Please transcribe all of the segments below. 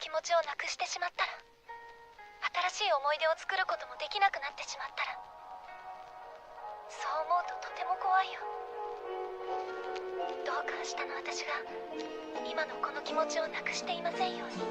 気持ちをなくしてしまったら、新しい思い出を作ることもできなくなってしまったら、そう思うととても怖いよ。どうか明日の私が今のこの気持ちをなくしていませんように。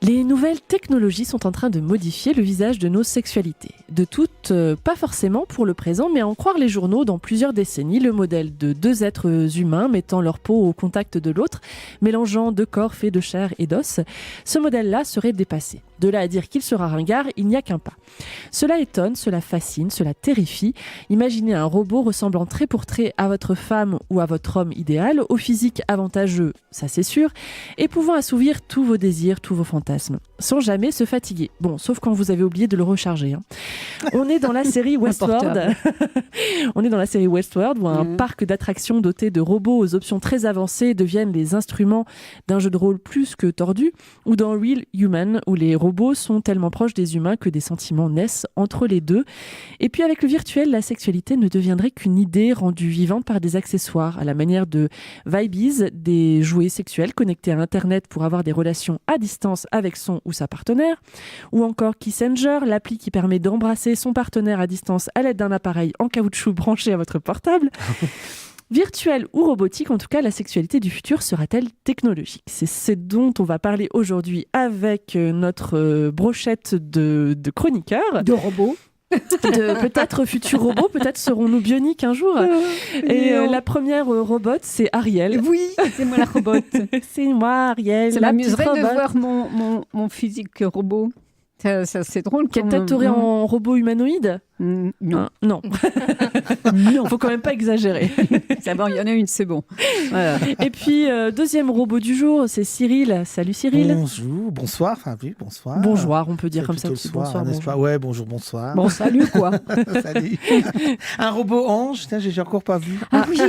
Les nouvelles technologies sont en train de modifier le visage de nos sexualités. De toutes, pas forcément pour le présent, mais à en croire les journaux, dans plusieurs décennies, le modèle de deux êtres humains mettant leur peau au contact de l'autre, mélangeant deux corps faits de chair et d'os, ce modèle-là serait dépassé. De là à dire qu'il sera ringard, il n'y a qu'un pas. Cela étonne, cela fascine, cela terrifie. Imaginez un robot ressemblant trait pour trait à votre femme ou à votre homme idéal, au physique avantageux, ça c'est sûr, et pouvant assouvir tous vos désirs, tous vos fantasmes, sans jamais se fatiguer. Bon, sauf quand vous avez oublié de le recharger. On est dans la série Westworld. On est dans la série Westworld, où un parc d'attractions doté de robots aux options très avancées deviennent les instruments d'un jeu de rôle plus que tordu, ou dans Real Human, où les robots sont tellement proches des humains que des sentiments naissent entre les deux. Et puis avec le virtuel, la sexualité ne deviendrait qu'une idée rendue vivante par des accessoires, à la manière de Vibes, des jouets sexuels connectés à Internet pour avoir des relations à distance avec son ou sa partenaire, ou encore Kissenger, l'appli qui permet d'embrasser son partenaire à distance à l'aide d'un appareil en caoutchouc branché à votre portable. Virtuelle ou robotique, en tout cas, la sexualité du futur sera-t-elle technologique ? C'est ce dont on va parler aujourd'hui avec notre brochette de chroniqueurs. De robots. De peut-être futurs robots, peut-être serons-nous bioniques un jour. Et la première robot, c'est Ariel. Oui, c'est moi la robot. C'est moi, Ariel. Ça m'amuserait de voir mon physique robot. Ça, c'est drôle. Quelle tête t'aurais en robot humanoïde ? Non. Non. Non. Faut quand même pas exagérer. C'est bon, il y en a une, c'est bon. Voilà. Et puis, deuxième robot du jour, c'est Cyril. Salut Cyril. Bonjour, bonsoir, enfin oui, bonsoir. Bonjoir, on peut dire C'est comme ça. plutôt le soir, n'est-ce pas ? Ouais, bonjour, bonsoir. Bon, salut quoi. Salut. Un robot ange, putain, j'ai encore pas vu. Ah oui,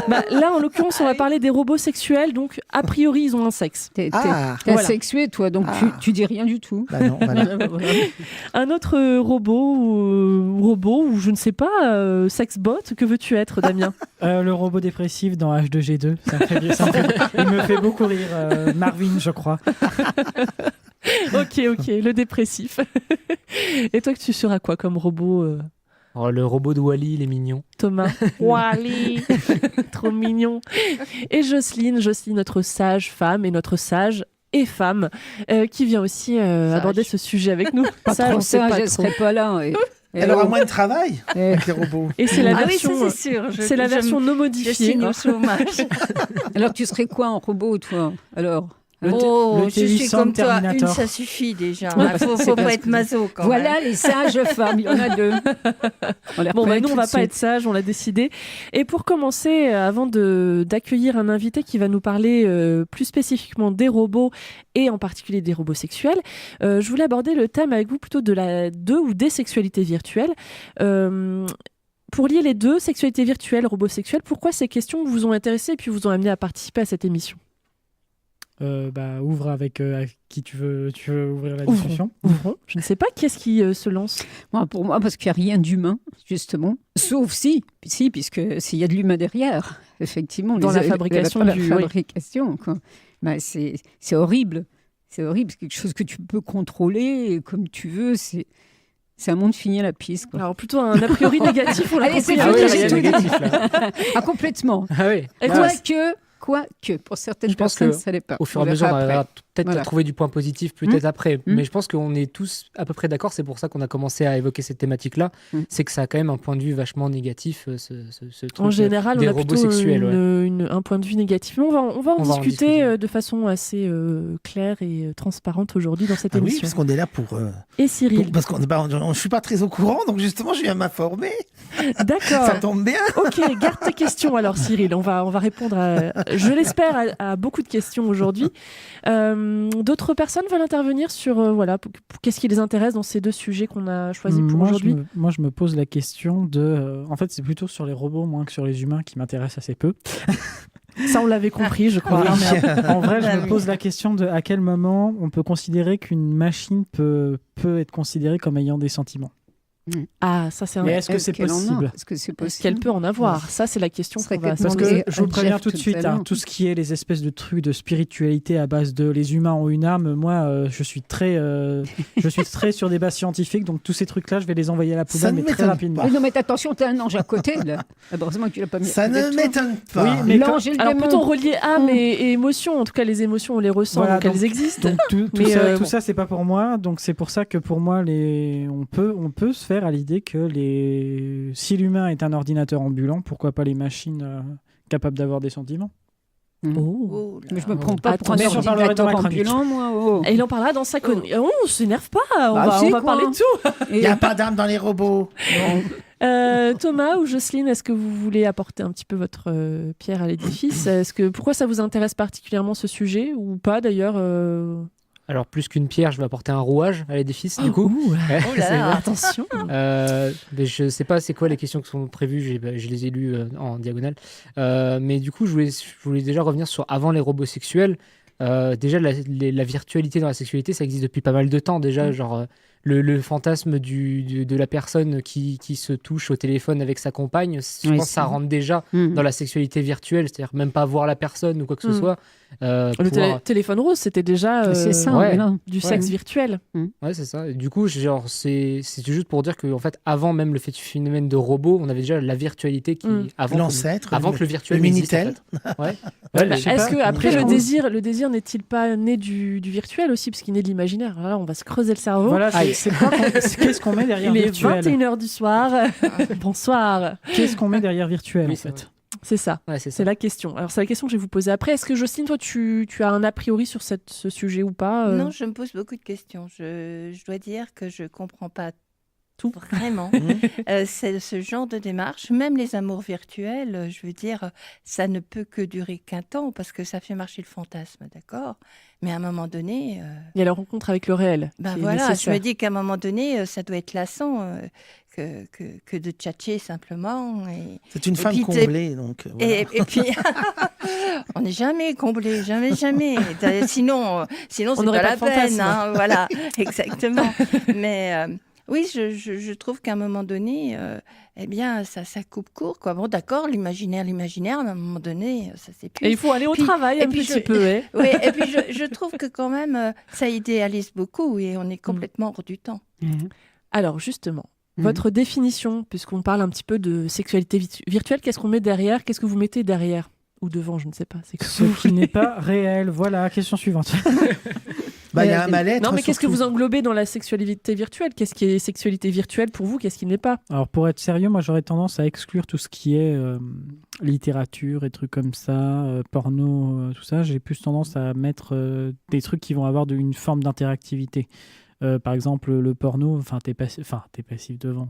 Bah, là, en l'occurrence, on va parler des robots sexuels, donc a priori, ils ont un sexe. T'es Voilà. asexué, toi, donc tu dis rien du tout. Bah non, voilà. Un autre robot ou je ne sais pas, sexbot, que veux-tu être, Damien ? Le robot dépressif dans H2G2, il me fait beaucoup rire. Marvin, je crois. Ok, le dépressif. Et toi, que tu seras quoi comme robot Oh, le robot de Wall-E, il est mignon. Thomas. Wally, trop mignon. Et Jocelyne, notre sage femme et notre sage et femme, qui vient aussi aborder ce sujet avec nous. Pas Sage, trop on sait sage, pas elle trop. serait pas là. Elle aura moins de travail avec les robots. Et c'est la Ah oui, version, ça c'est sûr. c'est la version non Je modifiée. signe au chômage. Alors tu serais quoi en robot, toi ? Alors Le Je suis T800 comme toi, Terminator. une ça suffit déjà. Ouais, Faut pas être maso quand voilà même. les sages femmes, il y en a deux. On les Bon, reconnaît nous, on tout va de pas suite. être sages, on l'a décidé. Et pour commencer, avant d'accueiller un invité qui va nous parler plus spécifiquement des robots et en particulier des robots sexuels, je voulais aborder le thème avec vous plutôt de ou des sexualités virtuelles. Pour lier les deux, sexualité virtuelle, robots sexuels, pourquoi ces questions vous ont intéressé et puis vous ont amené à participer à cette émission ? Ouvre avec qui tu veux ouvrir la discussion. Ouvrons. Je ne sais pas qui est-ce qui se lance. Pour moi, parce qu'il n'y a rien d'humain, justement. Sauf puisque s'il y a de l'humain derrière, effectivement. Dans la fabrication la du... fabrication, quoi. Bah, c'est horrible. C'est horrible, c'est quelque chose que tu peux contrôler comme tu veux. C'est un monde fini à la piste, quoi. Alors plutôt un a priori négatif, on l'a Allez, compris. c'est Ah oui, tout, il y j'ai a tout dit. négatif là. Ah, complètement. Ah oui. Et toi, Quoique, pour certaines Je pense personnes, que ça l'est pas. Au fur et On à mesure, on verra va après. peut-être Voilà. trouver du point positif après. Mais je pense qu'on est tous à peu près d'accord. C'est pour ça qu'on a commencé à évoquer cette thématique-là. C'est que ça a quand même un point de vue vachement négatif, ce truc en général, des on a robots plutôt sexuels. un point de vue négatif. Mais on va en discuter discuter. de façon assez claire et transparente aujourd'hui dans cette Ah oui, émission. parce qu'on est là pour... Et Cyril. parce qu'on ne suis pas très au courant, donc justement, je viens m'informer. D'accord. Ça tombe bien. Ok, garde tes questions alors Cyril, on va répondre je l'espère à beaucoup de questions aujourd'hui. D'autres personnes veulent intervenir sur qu'est-ce qui les intéresse dans ces deux sujets qu'on a choisis pour aujourd'hui. Moi, je me pose la question de... en fait, c'est plutôt sur les robots, moins que sur les humains, qui m'intéressent assez peu. Ça, on l'avait compris, je crois. Non, mais en vrai, je Ah me oui. pose la question de à quel moment on peut considérer qu'une machine peut être considérée comme ayant des sentiments. Ah, ça, c'est un... Mais est-ce que c'est qu'elle en a possible? Est-ce que c'est Est-ce possible qu'elle peut en avoir? Ça, c'est la question Ce serait qu'on va que- se Parce poser. que je vous préviens Jeff tout de tout suite, à l'heure. tout ce qui est les espèces de trucs de spiritualité à base de les humains ont une âme, moi, je suis très sur des bases scientifiques, donc tous ces trucs-là, je vais les envoyer à la Ça poubelle, ne mais très m'étonne rapidement. pas. Mais non, mais attention, t'as un ange à côté, là. Heureusement que tu l'as pas mis à Ça côté de ne toi. m'étonne pas. Oui, mais L'ange et le Alors, démon. peut-on relier âme et émotion? En tout cas, les émotions, on les ressent, Voilà, donc elles donc- existent. Donc tout Mais, ça, bon. c'est pas pour moi. Donc c'est pour ça que pour moi, on peut se faire à l'idée que si l'humain est un ordinateur ambulant, pourquoi pas les machines capables d'avoir des sentiments? Oh. Oh là. Mais je me prends pas pour un Attention, on parlerait dans ordinateur la chronique. ambulant, moi. Oh. Et il en parlera dans sa chronique. Oh, on s'énerve pas, on Bah, va si, parler quoi. de tout. Il n'y a pas d'âme dans les robots. Thomas ou Jocelyne, est-ce que vous voulez apporter un petit peu votre pierre à l'édifice? Pourquoi ça vous intéresse particulièrement ce sujet ou pas d'ailleurs Alors, plus qu'une pierre, je vais apporter un rouage à l'édifice, du coup. Ouh, Ouais, Oh là c'est- là. attention. Mais je sais pas c'est quoi les questions qui sont prévues, je les ai lues en diagonale. Mais du coup, je voulais déjà revenir sur avant les robots sexuels. Déjà, la virtualité dans la sexualité, ça existe depuis pas mal de temps déjà. Genre, le fantasme de la personne qui se touche au téléphone avec sa compagne, je Oui, pense que ça c'est- rentre déjà Mhm. dans la sexualité virtuelle, c'est-à-dire même pas voir la personne ou quoi que ce Mhm. soit. Le téléphone rose, c'était déjà C'est ça, ouais. voilà. du sexe Ouais. virtuel. Ouais, c'est ça. Et du coup, genre, c'est juste pour dire que en fait, avant même le phénomène de robot, on avait déjà la virtualité qui avant L'ancêtre. que le virtuel le n'existe, Minitel. en fait. Ouais. Ouais, Ouais, je sais Est-ce pas. que après Je pense. le désir n'est-il pas né du virtuel aussi, parce qu'il naît de l'imaginaire? Alors là, on va se creuser le cerveau. Voilà, Aïe. qu'est-ce qu'on met derrière Il est virtuel? 21h du soir. Bonsoir. Qu'est-ce qu'on met derrière virtuel Oui, en c'est fait? C'est ça. Ouais, c'est ça. C'est la question. Alors, c'est la question que je vais vous poser après. Est-ce que, Jocelyne, toi, tu as un a priori sur ce sujet ou pas Non, je me pose beaucoup de questions. Je dois dire que je comprends pas Tout. vraiment c'est ce genre de démarche. Même les amours virtuels, je veux dire, ça ne peut que durer qu'un temps parce que ça fait marcher le fantasme, d'accord? Mais à un moment donné, Il y a la rencontre avec le réel. ben qui est voilà, je nécessaire. me dis qu'à un moment donné, ça doit être lassant que de tchatcher simplement. C'est une femme puis, comblée, donc. Voilà. Et puis, on n'est jamais comblé, jamais. Sinon c'est n'aurait pas pas la de fantasme. peine. Hein, voilà, exactement. Mais oui, je trouve qu'à un moment donné, eh bien, ça coupe court, quoi. Bon, d'accord, l'imaginaire, mais à un moment donné, ça s'épuise. Et il faut aller au Puis- travail et un puis petit je- peu. Hein. Oui, et puis je trouve que quand même, ça idéalise beaucoup et on est complètement hors du temps. Alors, justement, Mhm. votre définition, puisqu'on parle un petit peu de sexualité virtuelle, qu'est-ce qu'on met derrière? Qu'est-ce que vous mettez derrière? Ou devant, je ne sais pas. C'est Ce qui n'est pas réel. Voilà, question suivante. Bah, il y a un mal-être. Non, mais qu'est-ce que surtout. vous englobez dans la sexualité virtuelle? Qu'est-ce qui est sexualité virtuelle pour vous? Qu'est-ce qui ne l'est pas? Alors pour être sérieux, moi j'aurais tendance à exclure tout ce qui est littérature et trucs comme ça, porno, tout ça. J'ai plus tendance à mettre des trucs qui vont avoir une forme d'interactivité. Par exemple, le porno, t'es passif devant.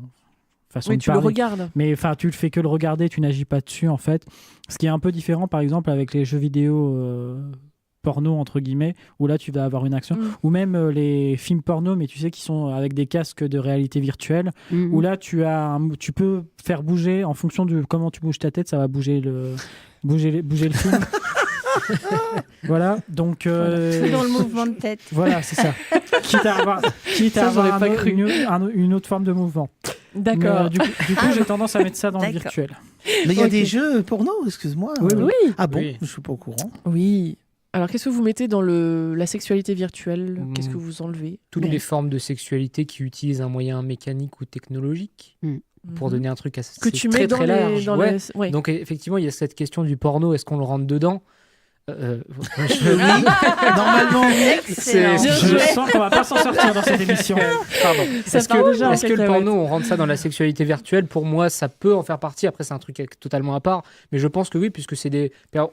Façon Oui, de tu le parler. regardes. Mais tu le fais que le regarder, tu n'agis pas dessus en fait. Ce qui est un peu différent par exemple avec les jeux vidéo porno entre guillemets, où là tu vas avoir une action. Mm. Ou même les films porno, mais tu sais, qui sont avec des casques de réalité virtuelle, Mhm. où là tu peux faire bouger, en fonction de comment tu bouges ta tête, ça va bouger le film. Voilà, donc Dans le mouvement de tête. voilà, c'est ça. Quitte à avoir j'aurais pas cru. une autre forme de mouvement. D'accord. Mais, du coup, j'ai tendance à mettre ça dans le D'accord. virtuel. Mais il y a Ok. des jeux porno, excuse-moi. Oui, oui. Oui. Ah bon, Oui. je suis pas au courant. Oui. Alors, qu'est-ce que vous mettez dans la sexualité virtuelle? Mm. Qu'est-ce que vous enlevez? Toutes Bon. les formes de sexualité qui utilisent un moyen mécanique ou technologique pour Mhm. donner un truc assez que tu très, mets dans très large. dans Ouais. les... ouais. Donc effectivement, il y a cette question du porno, est-ce qu'on le rentre dedans? Normalement, oui. Excellent. Je sens qu'on va pas s'en sortir dans cette émission. Pardon. Ça Est-ce part que, déjà en est-ce que le cacahuète. porno, on rentre ça dans la sexualité virtuelle? Pour moi, ça peut en faire partie. Après, c'est un truc totalement à part. Mais je pense que oui, puisque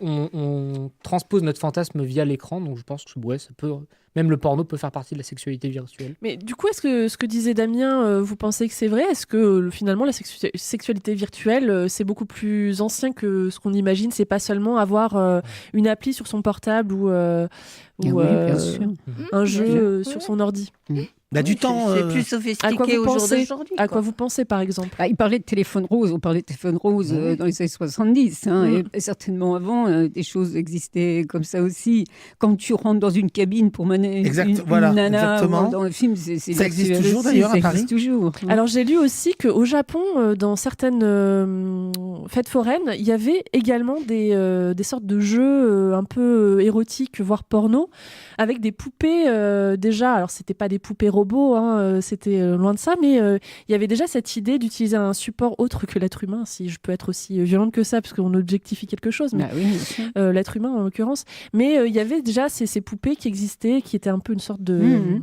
on transpose notre fantasme via l'écran. Donc je pense que ouais, ça peut. Même le porno peut faire partie de la sexualité virtuelle. Mais du coup, est-ce que ce que disait Damien, vous pensez que c'est vrai? Est-ce que finalement la sexualité virtuelle, c'est beaucoup plus ancien que ce qu'on imagine? C'est pas seulement avoir une appli sur son portable ou Ah oui, bien sûr. un jeu Bien sûr. sur son ordi. Bah, du temps. C'est plus À quoi sophistiqué vous au jour pensez d'aujourd'hui. À quoi vous pensez, par exemple? Ah, il parlait de téléphone rose, on parlait de téléphone rose dans les années 70, et certainement avant, des choses existaient comme ça aussi. Quand tu rentres dans une cabine pour mener une nana exactement. dans le film, c'est Ça existe virtuel toujours, aussi, d'ailleurs, ça à Paris existe toujours. Alors j'ai lu aussi qu'au Japon, dans certaines fêtes foraines, il y avait également des sortes de jeux un peu érotiques, voire porno, avec des poupées déjà. Alors c'était pas des poupées robots, hein, c'était loin de ça, mais il y avait déjà cette idée d'utiliser un support autre que l'être humain, si je peux être aussi violente que ça, parce qu'on objectifie quelque chose, mais Bah oui, bien sûr. l'être humain en l'occurrence. Mais il y avait déjà ces poupées qui existaient, qui étaient un peu une sorte de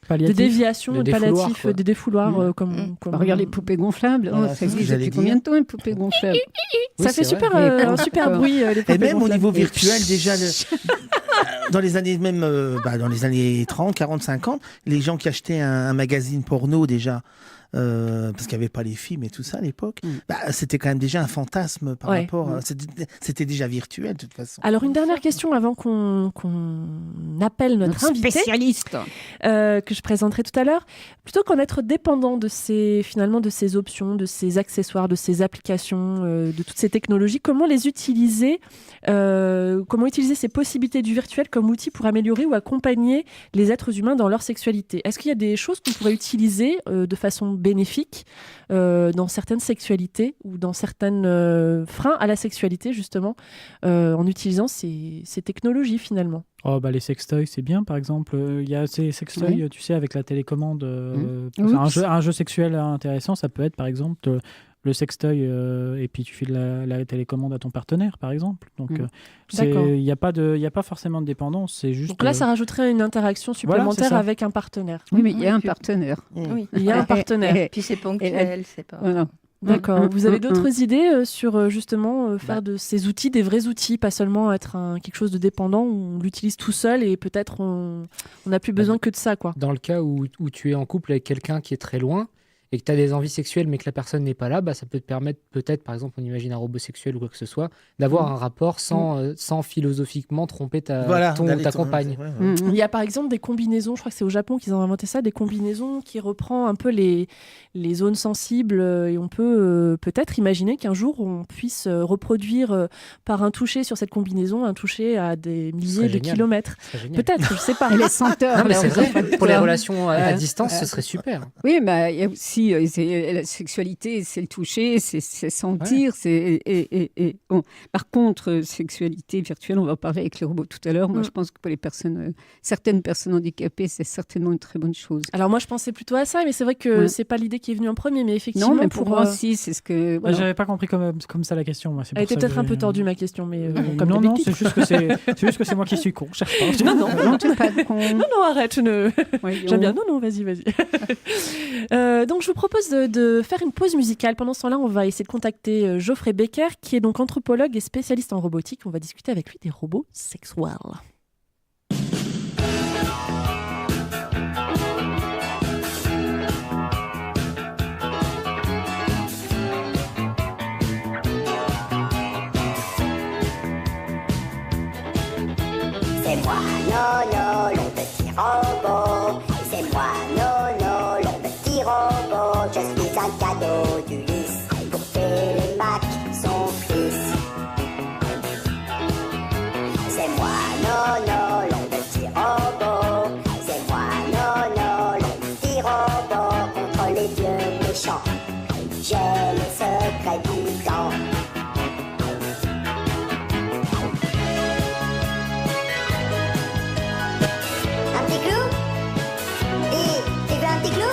Palliatif. déviation, Des de défouloirs, palliatif, quoi. des défouloirs comme Bah, regarde les poupées gonflables, Voilà, ça c'est ce que existe j'allais depuis combien dire. de temps, une poupée gonflable? Ça Oui, fait c'est super, vrai. un super bruit. Les Et poupées même au gonflables. niveau virtuel, déjà, dans les années dans les années 30, 40, 50, les gens qui achetaient un magazine porno déjà, parce qu'il n'y avait pas les films et tout ça à l'époque, c'était quand même déjà un fantasme par rapport. C'était déjà virtuel de toute façon. Alors une dernière question avant qu'on appelle notre invité, spécialiste. que je présenterai tout à l'heure. Plutôt qu'en être dépendant de ces options, de ces accessoires, de ces applications, de toutes ces technologies, comment les utiliser, comment utiliser ces possibilités du virtuel comme outil pour améliorer ou accompagner les êtres humains dans leur sexualité? Est-ce qu'il y a des choses qu'on pourrait utiliser de façon bénéfique dans certaines sexualités ou dans certaines freins à la sexualité justement en utilisant ces technologies finalement? Oh, bah, les sextoys, c'est bien, par exemple. Il y a ces sextoys, tu sais, avec la télécommande. Oui. Un jeu sexuel intéressant, ça peut être, par exemple, le sextoy, et puis tu files la télécommande à ton partenaire, par exemple. Donc, D'accord. il n'y a pas forcément de dépendance, c'est juste... Donc là, ça rajouterait une interaction supplémentaire ça. avec un partenaire. Oui, mais il y a un puis- partenaire. Oui. Il y a un partenaire. Et- Puis c'est ponctuel, c'est pas. Voilà. D'accord. Vous avez d'autres Mm. idées sur justement faire de ces outils des vrais outils, pas seulement être quelque chose de dépendant où on l'utilise tout seul et peut-être on n'a plus besoin que de ça, quoi. Dans le cas où tu es en couple avec quelqu'un qui est très loin et que tu as des envies sexuelles mais que la personne n'est pas là, bah, ça peut te permettre peut-être, par exemple, on imagine un robot sexuel ou quoi que ce soit, d'avoir un rapport sans philosophiquement tromper ton ou ta compagne. Il y a par exemple des combinaisons, je crois que c'est au Japon qu'ils ont inventé ça, des combinaisons qui reprend un peu les zones sensibles et on peut peut-être imaginer qu'un jour on puisse reproduire par un toucher sur cette combinaison, un toucher à des milliers de génial. kilomètres. C'est génial. Peut-être, je sais pas. Et les senteurs. Non, mais c'est alors, vrai, pour les relations à Ouais. distance, ce serait super. Oui, mais il y a aussi la sexualité, c'est le toucher, c'est sentir. Bon. Par contre, sexualité virtuelle, on va parler avec les robots tout à l'heure. Moi, je pense que pour les personnes, certaines personnes handicapées, c'est certainement une très bonne chose. Alors moi je pensais plutôt à ça, mais c'est vrai que c'est pas l'idée qui est venue en premier, mais effectivement. Non, mais pour moi aussi, c'est ce que. Voilà. J'avais pas compris comme ça la question. Moi. Elle était peut-être un peu tordue ma question, mais comme non, d'habitude. c'est juste que c'est moi qui suis con. Cherche pas. Non, tu n'es pas con. Non, arrête, Voyons. j'aime bien. Non, vas-y. Donc, je vous propose de faire une pause musicale. Pendant ce temps-là, on va essayer de contacter Geoffrey Becker, qui est donc anthropologue et spécialiste en robotique. On va discuter avec lui des robots sexuels. C'est moi, Nono, le petit robot. C'est moi, Nono, le petit robot. Je suis un cadeau d'Ulysse pour Télémaque, son fils. C'est moi, Nono, le petit robot. C'est moi, Nono, le petit robot contre les dieux méchants. J'ai le secret du temps. Un petit clou? Tu veux un petit clou?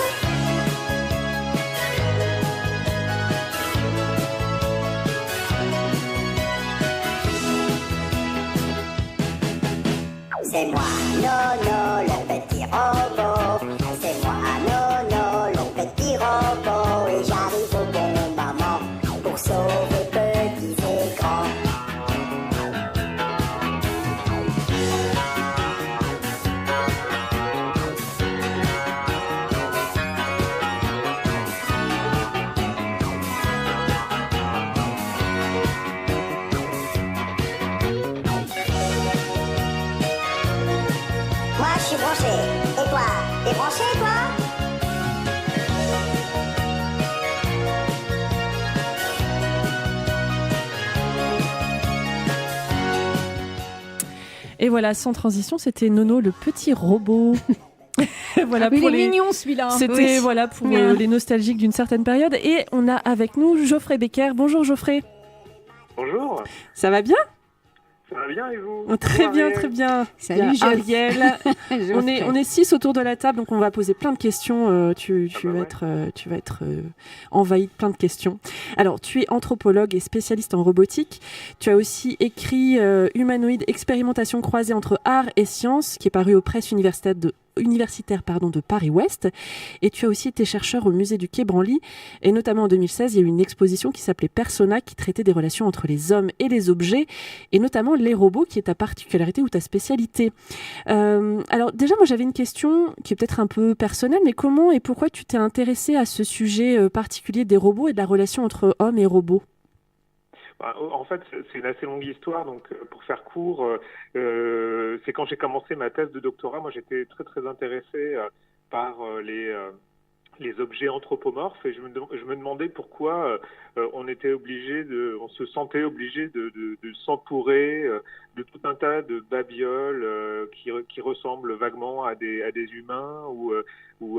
C'est moi, Nono, le petit robot. C'est moi, Nono, le petit robot. Et j'arrive au bon moment pour sauver petits et grands. Et voilà, sans transition, c'était Nono le petit robot. Voilà, il pour est mignon celui-là. C'était Oui. voilà pour Bien. les nostalgiques d'une certaine période. Et on a avec nous Geoffrey Becker. Bonjour Geoffrey. Bonjour, Ça va bien? ça va bien et vous? Très Bonjour, bien, Ariel. très bien. Salut, Il y a Jeff. Ariel. On est 6 autour de la table, donc on va poser plein de questions. Tu bah vas ouais. être envahi de plein de questions. Alors, tu es anthropologue et spécialiste en robotique. Tu as aussi écrit Humanoïde, expérimentation croisée entre art et science, qui est paru aux presses universitaires de Paris-Ouest. Et tu as aussi été chercheur au musée du Quai Branly. Et notamment en 2016, il y a eu une exposition qui s'appelait Persona, qui traitait des relations entre les hommes et les objets, et notamment les robots, qui est ta particularité ou ta spécialité. Alors déjà, moi j'avais une question qui est peut-être un peu personnelle, mais comment et pourquoi tu t'es intéressé à ce sujet particulier des robots et de la relation entre hommes et robots? En fait, c'est une assez longue histoire, donc pour faire court, c'est quand j'ai commencé ma thèse de doctorat, moi j'étais très très intéressé par les objets anthropomorphes et je me demandais pourquoi on se sentait obligé de s'entourer de tout un tas de babioles qui ressemblent vaguement à des humains ou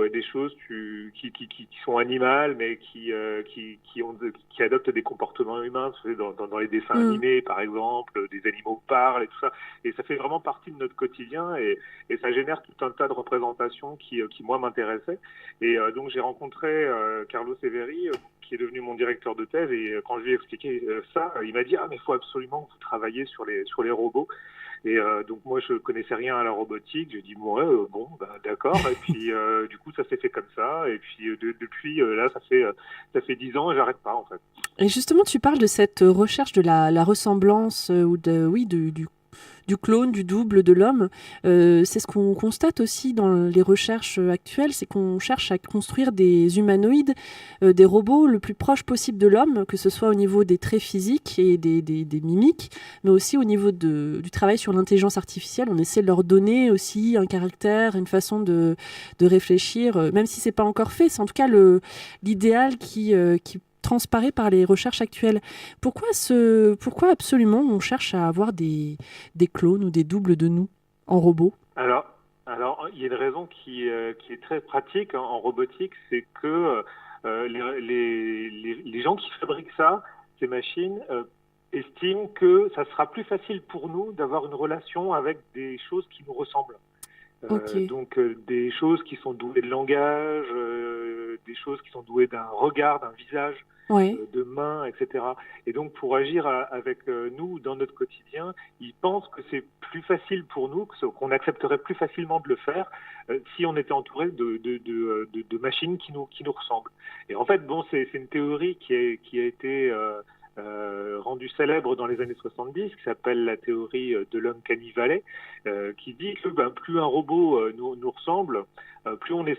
des choses qui sont animales mais qui adoptent des comportements humains. Dans les dessins animés par exemple, des animaux parlent et tout ça, et ça fait vraiment partie de notre quotidien et ça génère tout un tas de représentations qui moi m'intéressaient. Et donc j'ai rencontré Carlo Severi, qui est devenu mon directeur de thèse, et quand je lui ai expliqué ça, il m'a dit mais il faut absolument que vous travailliez sur les robots. Et donc moi je connaissais rien à la robotique, j'ai dit d'accord, et puis du coup ça s'est fait comme ça, et puis depuis là ça fait 10 ans et j'arrête pas en fait. Et justement, tu parles de cette recherche de la ressemblance ou du clone, du double de l'homme. C'est ce qu'on constate aussi dans les recherches actuelles, c'est qu'on cherche à construire des humanoïdes, des robots le plus proche possible de l'homme, que ce soit au niveau des traits physiques et des mimiques, mais aussi au niveau du travail sur l'intelligence artificielle. On essaie de leur donner aussi un caractère, une façon de réfléchir, même si c'est pas encore fait. C'est en tout cas l'idéal qui transparaît par les recherches actuelles. Pourquoi absolument on cherche à avoir des clones ou des doubles de nous en robots? Alors, il y a une raison qui est très pratique en robotique, c'est que les gens qui fabriquent ces machines, estiment que ça sera plus facile pour nous d'avoir une relation avec des choses qui nous ressemblent. Okay. Donc des choses qui sont douées de langage, des choses qui sont douées d'un regard, d'un visage, ouais. De mains, etc. Et donc pour agir avec nous dans notre quotidien, ils pensent que c'est plus facile pour nous, qu'on accepterait plus facilement de le faire si on était entouré de machines qui nous ressemblent. Et en fait, c'est une théorie qui a été rendu célèbre dans les années 70, qui s'appelle la théorie de l'Uncanny Valley, qui dit que plus un robot nous ressemble, plus on est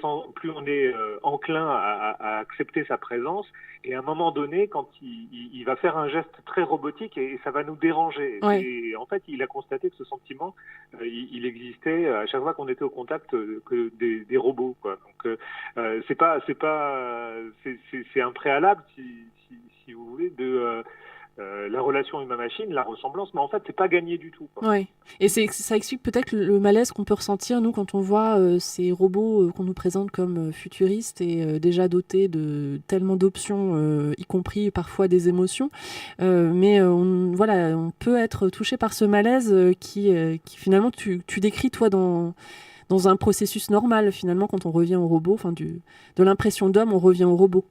enclin à accepter sa présence, et à un moment donné, quand il va faire un geste très robotique, et ça va nous déranger. Ouais. Et en fait, il a constaté que ce sentiment, il existait à chaque fois qu'on était au contact des robots, quoi. Donc c'est un préalable, si vous voulez, de la relation humain-machine, la ressemblance, mais en fait, c'est pas gagné du tout, quoi. Ouais. Et ça explique peut-être le malaise qu'on peut ressentir, nous, quand on voit ces robots qu'on nous présente comme futuristes et déjà dotés de tellement d'options, y compris parfois des émotions. Mais on peut être touché par ce malaise qui finalement, tu décris, toi, dans un processus normal, finalement, quand on revient au robot, de l'impression d'homme, on revient au robot.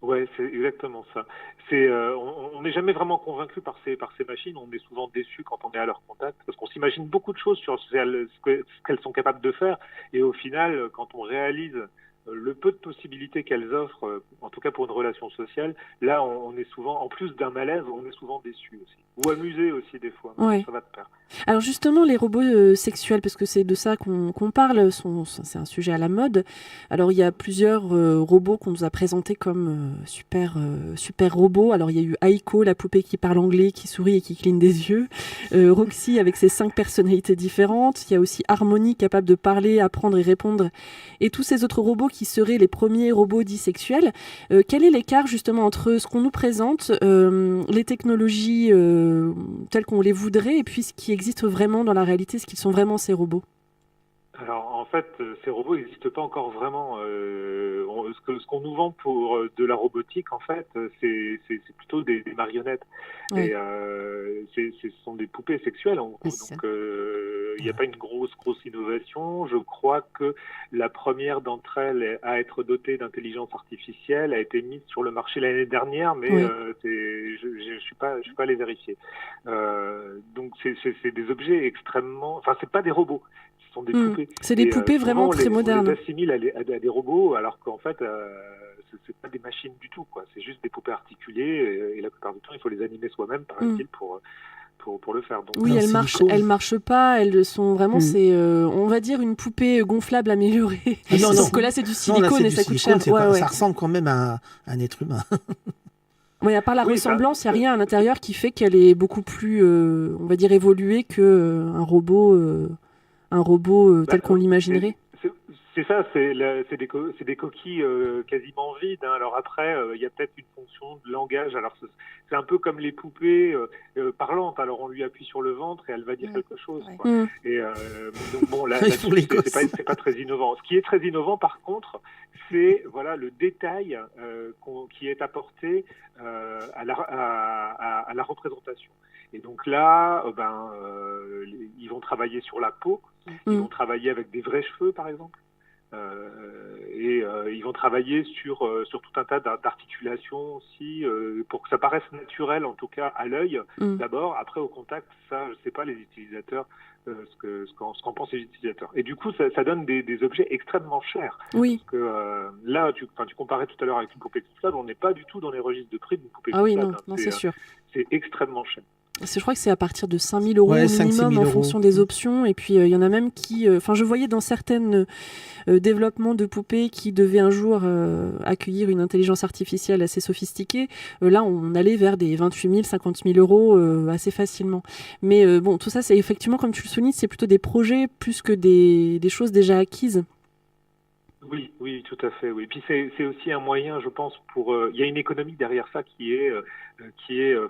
Ouais, c'est exactement ça. On n'est jamais vraiment convaincu par ces machines. On est souvent déçu quand on est à leur contact, parce qu'on s'imagine beaucoup de choses sur ce qu'elles sont capables de faire, et au final, quand on réalise le peu de possibilités qu'elles offrent, en tout cas pour une relation sociale, là on est souvent, en plus d'un malaise, on est souvent déçu aussi. Ou amusé aussi des fois, ouais. Ça va de pair. Alors justement, les robots sexuels, parce que c'est de ça qu'on parle, c'est un sujet à la mode. Alors il y a plusieurs robots qu'on nous a présentés comme super robots. Alors il y a eu Aiko, la poupée qui parle anglais, qui sourit et qui cligne des yeux. Roxy avec ses 5 personnalités différentes. Il y a aussi Harmony, capable de parler, apprendre et répondre. Et tous ces autres robots qui seraient les premiers robots dits sexuels. Quel est l'écart justement entre ce qu'on nous présente, les technologies telles qu'on les voudrait, et puis ce qui existe vraiment dans la réalité, ce qu'ils sont vraiment ces robots? Alors en fait, ces robots n'existent pas encore vraiment. Ce qu'on nous vend pour de la robotique, en fait, c'est plutôt des marionnettes. Oui. Et ce sont des poupées sexuelles, en gros. C'est ça. Donc il n'y a pas une grosse innovation. Je crois que la première d'entre elles à être dotée d'intelligence artificielle a été mise sur le marché l'année dernière, mais Oui. je suis pas allé vérifier. Donc c'est des objets extrêmement. Enfin, c'est pas des robots. Ce sont des poupées. C'est des poupées souvent, vraiment très modernes. On les assimile à des robots, alors qu'en fait, c'est pas des machines du tout, quoi. C'est juste des poupées articulées, et la plupart du temps, il faut les animer soi-même, paraît-il, pour le faire. Donc, Oui, elles marchent pas, elles sont vraiment, c'est, on va dire, une poupée gonflable améliorée. Non, Sauf que là, c'est du silicone là, c'est et du ça coûte silicone, cher. Ça ressemble quand même à un être humain. Oui, à part la Oui, ressemblance, il n'y a rien à l'intérieur qui fait qu'elle est beaucoup plus, on va dire, évoluée qu'un robot, tel qu'on l'imaginerait. C'est ça, c'est des coquilles quasiment vides. Hein. Alors après, il y a peut-être une fonction de langage. Alors c'est un peu comme les poupées parlantes. Alors on lui appuie sur le ventre et elle va dire quelque chose. Quoi. Et donc bon, là, c'est pas très innovant. Ce qui est très innovant, par contre, c'est voilà le détail qui est apporté à la représentation. Et donc là, ils vont travailler sur la peau, ils vont travailler avec des vrais cheveux, par exemple. Ils vont travailler sur tout un tas d'articulations aussi, pour que ça paraisse naturel, en tout cas à l'œil, d'abord. Après, au contact, ça, je sais pas les utilisateurs, ce qu'en pensent les utilisateurs. Et du coup, ça donne des objets extrêmement chers. Oui. Parce que là, tu comparais tout à l'heure avec une poupée gonflable, on n'est pas du tout dans les registres de prix d'une poupée gonflable. Ah oui, non, c'est sûr. C'est extrêmement cher. Je crois que c'est à partir de 5 000 euros minimum en fonction des options. Et puis, il y en a même qui... je voyais dans certains développements de poupées qui devaient un jour accueillir une intelligence artificielle assez sophistiquée. Là, on allait vers des 28 000, 50 000 euros assez facilement. Mais bon, tout ça, c'est effectivement, comme tu le soulignes, c'est plutôt des projets plus que des choses déjà acquises. Oui, tout à fait. Oui. Puis c'est aussi un moyen, je pense, il y a une économie derrière ça qui est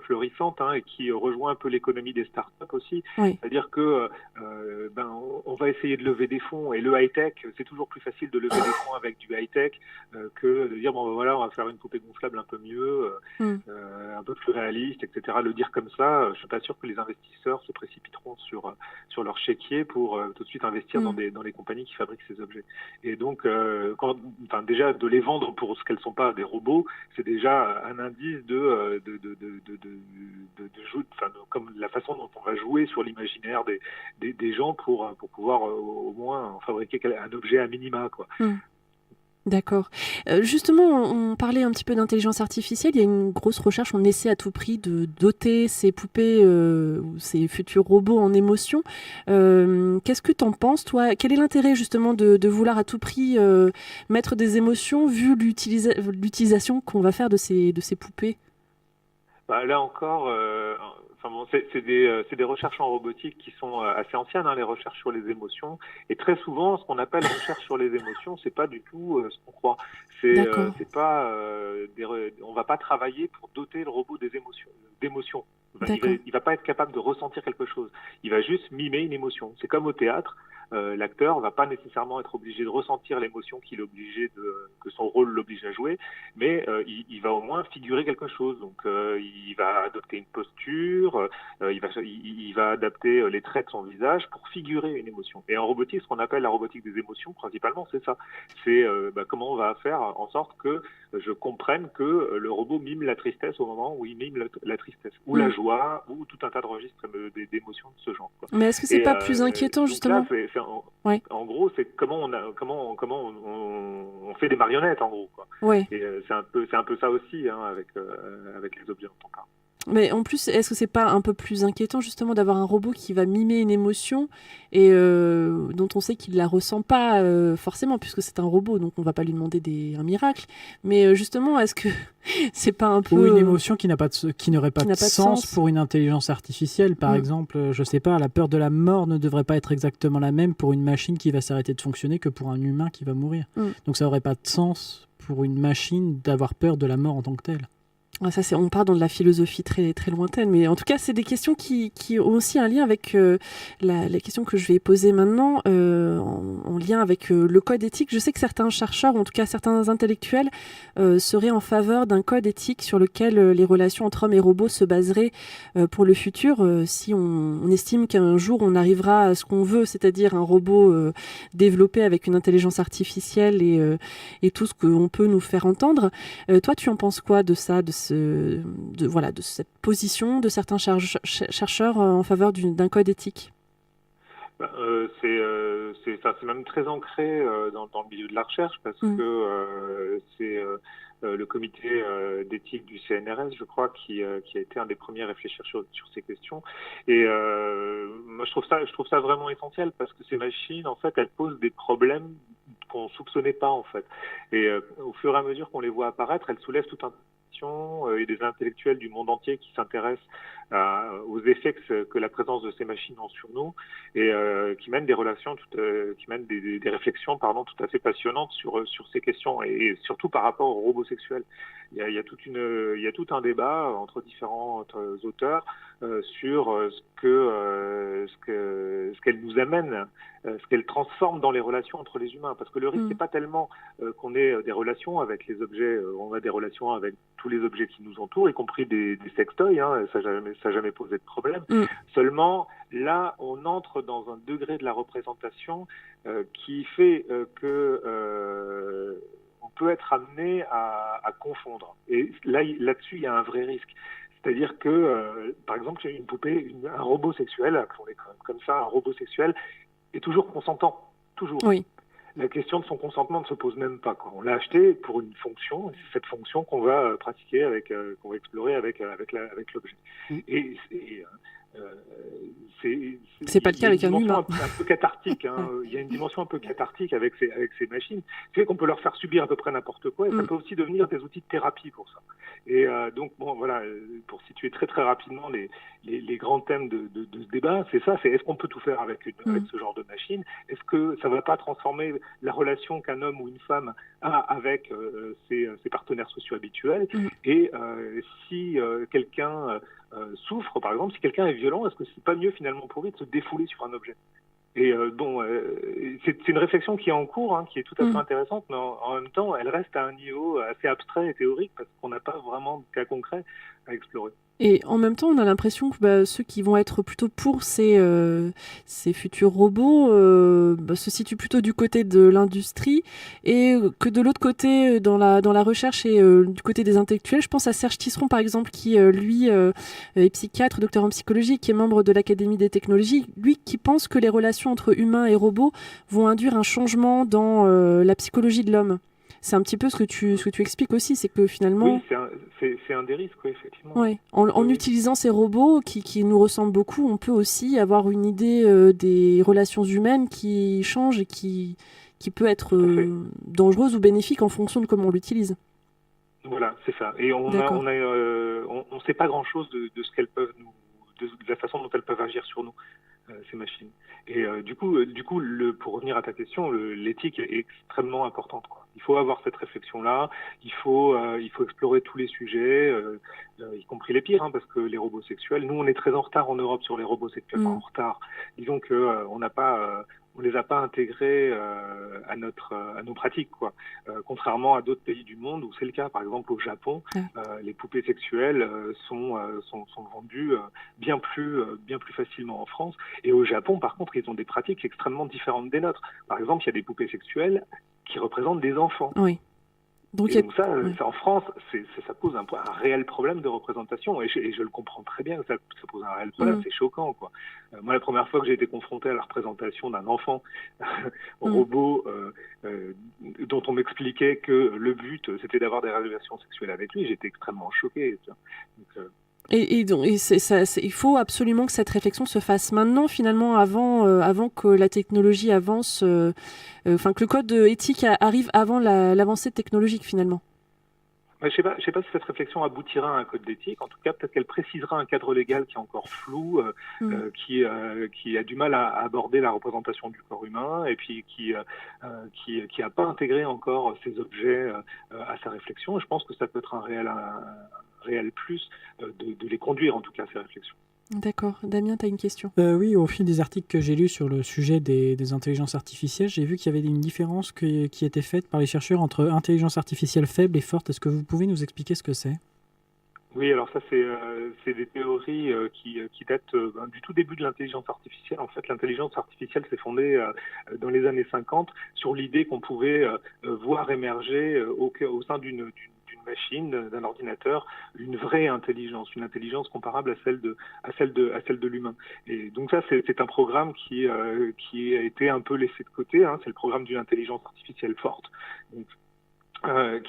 florissante, hein, et qui rejoint un peu l'économie des startups aussi. Oui. C'est-à-dire que on va essayer de lever des fonds, et le high tech, c'est toujours plus facile de lever des fonds avec du high tech que de dire voilà, on va faire une poupée gonflable un peu mieux, un peu plus réaliste, etc. Le dire comme ça, je suis pas sûr que les investisseurs se précipiteront sur leur chéquier pour tout de suite investir dans les compagnies qui fabriquent ces objets. Et donc déjà de les vendre pour ce qu'elles sont pas, des robots, c'est déjà un indice comme la façon dont on va jouer sur l'imaginaire des gens pour pouvoir au moins fabriquer un objet à minima, quoi. D'accord. Justement, on parlait un petit peu d'intelligence artificielle. Il y a une grosse recherche. On essaie à tout prix de doter ces poupées ou ces futurs robots en émotions. Qu'est-ce que tu en penses, toi? Quel est l'intérêt justement de vouloir à tout prix mettre des émotions vu l'utilisation qu'on va faire de ces poupées? Là encore, c'est des recherches en robotique qui sont assez anciennes, hein, les recherches sur les émotions. Et très souvent, ce qu'on appelle recherche sur les émotions, c'est pas du tout ce qu'on croit. C'est pas, on va pas travailler pour doter le robot d'émotions. Il va pas être capable de ressentir quelque chose. Il va juste mimer une émotion. C'est comme au théâtre. L'acteur va pas nécessairement être obligé de ressentir l'émotion que son rôle l'oblige à jouer, mais il va au moins figurer quelque chose. Donc il va adopter une posture, il va adapter les traits de son visage pour figurer une émotion. Et en robotique, ce qu'on appelle la robotique des émotions, principalement, c'est ça. C'est comment on va faire en sorte que je comprenne que le robot mime la tristesse au moment où il mime la tristesse, ou la joie, ou tout un tas de registres d'émotions de ce genre, quoi. Mais est-ce que c'est pas plus inquiétant, justement? Là, en gros, c'est comment on fait des marionnettes, en gros, quoi. Ouais. Et c'est un peu ça aussi, hein, avec les objets dont on parle. Mais en plus, est-ce que c'est pas un peu plus inquiétant justement d'avoir un robot qui va mimer une émotion et dont on sait qu'il la ressent pas forcément, puisque c'est un robot, donc on va pas lui demander un miracle. Mais justement, est-ce que c'est pas un peu Ou une émotion qui n'aurait pas qui de n'a pas de sens sens. pour une intelligence artificielle, par exemple, je sais pas, la peur de la mort ne devrait pas être exactement la même pour une machine qui va s'arrêter de fonctionner que pour un humain qui va mourir. Donc ça aurait pas de sens pour une machine d'avoir peur de la mort en tant que telle. Ah, ça, on part dans de la philosophie très, très lointaine, mais en tout cas, c'est des questions qui ont aussi un lien avec la question que je vais poser maintenant, en lien avec le code éthique. Je sais que certains chercheurs, ou en tout cas certains intellectuels, seraient en faveur d'un code éthique sur lequel les relations entre hommes et robots se baseraient pour le futur, si on estime qu'un jour on arrivera à ce qu'on veut, c'est-à-dire un robot développé avec une intelligence artificielle et tout ce qu'on peut nous faire entendre. Toi, tu en penses quoi de ça, de cette position de certains chercheurs en faveur d'un code éthique? C'est même très ancré dans le milieu de la recherche parce que c'est le comité d'éthique du CNRS, je crois, qui a été un des premiers à réfléchir sur ces questions. Et moi, je trouve ça vraiment essentiel parce que ces machines, en fait, elles posent des problèmes qu'on soupçonnait pas, en fait. Et au fur et à mesure qu'on les voit apparaître, elles soulèvent tout un et des intellectuels du monde entier qui s'intéressent aux effets que la présence de ces machines ont sur nous et qui mènent des réflexions tout à fait passionnantes sur ces questions et surtout par rapport aux robots sexuels. Il y a tout un débat entre différents auteurs sur ce qu'elle nous amène, ce qu'elle transforme dans les relations entre les humains. Parce que le risque, c'est pas tellement qu'on ait des relations avec les objets, on a des relations avec tous les objets qui nous entourent, y compris des sextoys, ça n'a jamais posé de problème. Seulement, là, on entre dans un degré de la représentation qui fait que on peut être amené à confondre. Et là-dessus, il y a un vrai risque. C'est-à-dire que, par exemple, j'ai une poupée, un robot sexuel, appelons-les comme ça, un robot sexuel, est toujours consentant. Toujours. Oui. La question de son consentement ne se pose même pas, quoi. On l'a acheté pour une fonction, et c'est cette fonction qu'on va pratiquer qu'on va explorer avec l'objet. C'est pas le cas avec un humain. Un peu cathartique. Il y a une dimension un peu cathartique avec ces machines. C'est qu'on peut leur faire subir à peu près n'importe quoi et ça peut aussi devenir des outils de thérapie pour ça. Et donc, bon, voilà, pour situer très très rapidement les grands thèmes de ce débat, c'est ça, c'est est-ce qu'on peut tout faire avec ce genre de machine? Est-ce que ça ne va pas transformer la relation qu'un homme ou une femme a avec ses partenaires sociaux habituels? Et si quelqu'un souffre, par exemple, si quelqu'un est violent, est-ce que c'est pas mieux finalement pour lui de se défouler sur un objet? Et c'est une réflexion qui est en cours, qui est tout à fait intéressante, mais en même temps, elle reste à un niveau assez abstrait et théorique parce qu'on n'a pas vraiment de cas concrets à explorer. Et en même temps, on a l'impression que ceux qui vont être plutôt pour ces futurs robots se situent plutôt du côté de l'industrie et que de l'autre côté, dans la recherche et du côté des intellectuels, je pense à Serge Tisseron par exemple, qui lui est psychiatre, docteur en psychologie, qui est membre de l'Académie des technologies, lui qui pense que les relations entre humains et robots vont induire un changement dans la psychologie de l'homme. C'est un petit peu ce que tu expliques aussi, c'est que finalement... Oui, c'est un des risques, oui, effectivement. Ouais. En utilisant ces robots qui nous ressemblent beaucoup, on peut aussi avoir une idée des relations humaines qui changent et qui peut être dangereuse ou bénéfique en fonction de comment on l'utilise. Voilà, c'est ça. Et on ne sait pas grand-chose de ce qu'elles peuvent de la façon dont elles peuvent agir sur nous, ces machines. Et du coup, pour revenir à ta question, l'éthique est extrêmement importante, quoi. Il faut avoir cette réflexion-là. Il faut explorer tous les sujets, y compris les pires, parce que les robots sexuels. Nous, on est très en retard en Europe sur les robots sexuels. Enfin, en retard. Disons que on les a pas intégrés à nos pratiques, quoi. Contrairement à d'autres pays du monde où c'est le cas. Par exemple, au Japon, les poupées sexuelles sont vendues bien plus facilement en France. Et au Japon, par contre, ils ont des pratiques extrêmement différentes des nôtres. Par exemple, il y a des poupées sexuelles qui représentent des enfants. Oui. Donc ça, en France, ça pose un réel problème de représentation. Et je le comprends très bien que ça pose un réel problème. C'est choquant, quoi. Moi, la première fois que j'ai été confronté à la représentation d'un enfant robot dont on m'expliquait que le but, c'était d'avoir des relations sexuelles avec lui, j'étais extrêmement choqué. Donc, Il faut absolument que cette réflexion se fasse maintenant, finalement, avant que la technologie avance, que le code éthique arrive avant l'avancée technologique, finalement. Je sais pas si cette réflexion aboutira à un code d'éthique. En tout cas, peut-être qu'elle précisera un cadre légal qui est encore flou, qui a du mal à aborder la représentation du corps humain, et puis qui a pas intégré encore ces objets à sa réflexion. Et je pense que ça peut être un réel plus de les conduire, en tout cas, ces réflexions. D'accord. Damien, tu as une question? Oui, au fil des articles que j'ai lus sur le sujet des intelligences artificielles, j'ai vu qu'il y avait une différence qui était faite par les chercheurs entre intelligence artificielle faible et forte. Est-ce que vous pouvez nous expliquer ce que c'est? Oui, alors ça, c'est des théories qui datent du tout début de l'intelligence artificielle. En fait, l'intelligence artificielle s'est fondée dans les années 50 sur l'idée qu'on pouvait voir émerger au sein d'une machine, d'un ordinateur, une vraie intelligence, une intelligence comparable à celle de l'humain. Et donc ça, c'est un programme qui a été un peu laissé de côté. C'est le programme d'une intelligence artificielle forte. Donc,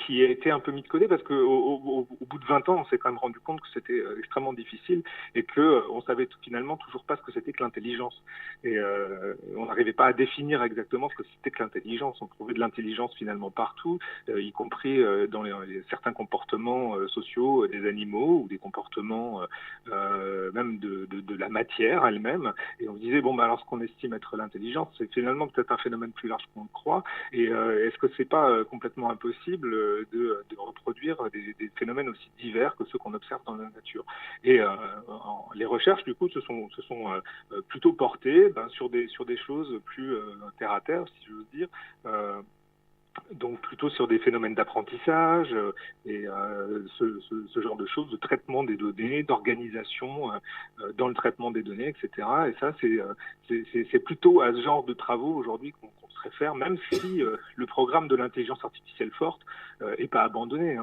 qui a été un peu mis de côté parce que au bout de 20 ans, on s'est quand même rendu compte que c'était extrêmement difficile et que on savait finalement toujours pas ce que c'était que l'intelligence. Et on n'arrivait pas à définir exactement ce que c'était que l'intelligence. On trouvait de l'intelligence finalement partout, y compris dans certains comportements sociaux des animaux ou des comportements même de la matière elle-même. Et on se disait alors ce qu'on estime être l'intelligence, c'est finalement peut-être un phénomène plus large qu'on le croit. Et est-ce que c'est pas complètement impossible de reproduire des phénomènes aussi divers que ceux qu'on observe dans la nature. Et les recherches, du coup, se sont plutôt portées sur des choses plus terre à terre, si j'ose dire. Donc plutôt sur des phénomènes d'apprentissage et ce genre de choses, de traitement des données, d'organisation dans le traitement des données, etc. Et ça, c'est plutôt à ce genre de travaux aujourd'hui qu'on se réfère, même si le programme de l'intelligence artificielle forte est pas abandonné.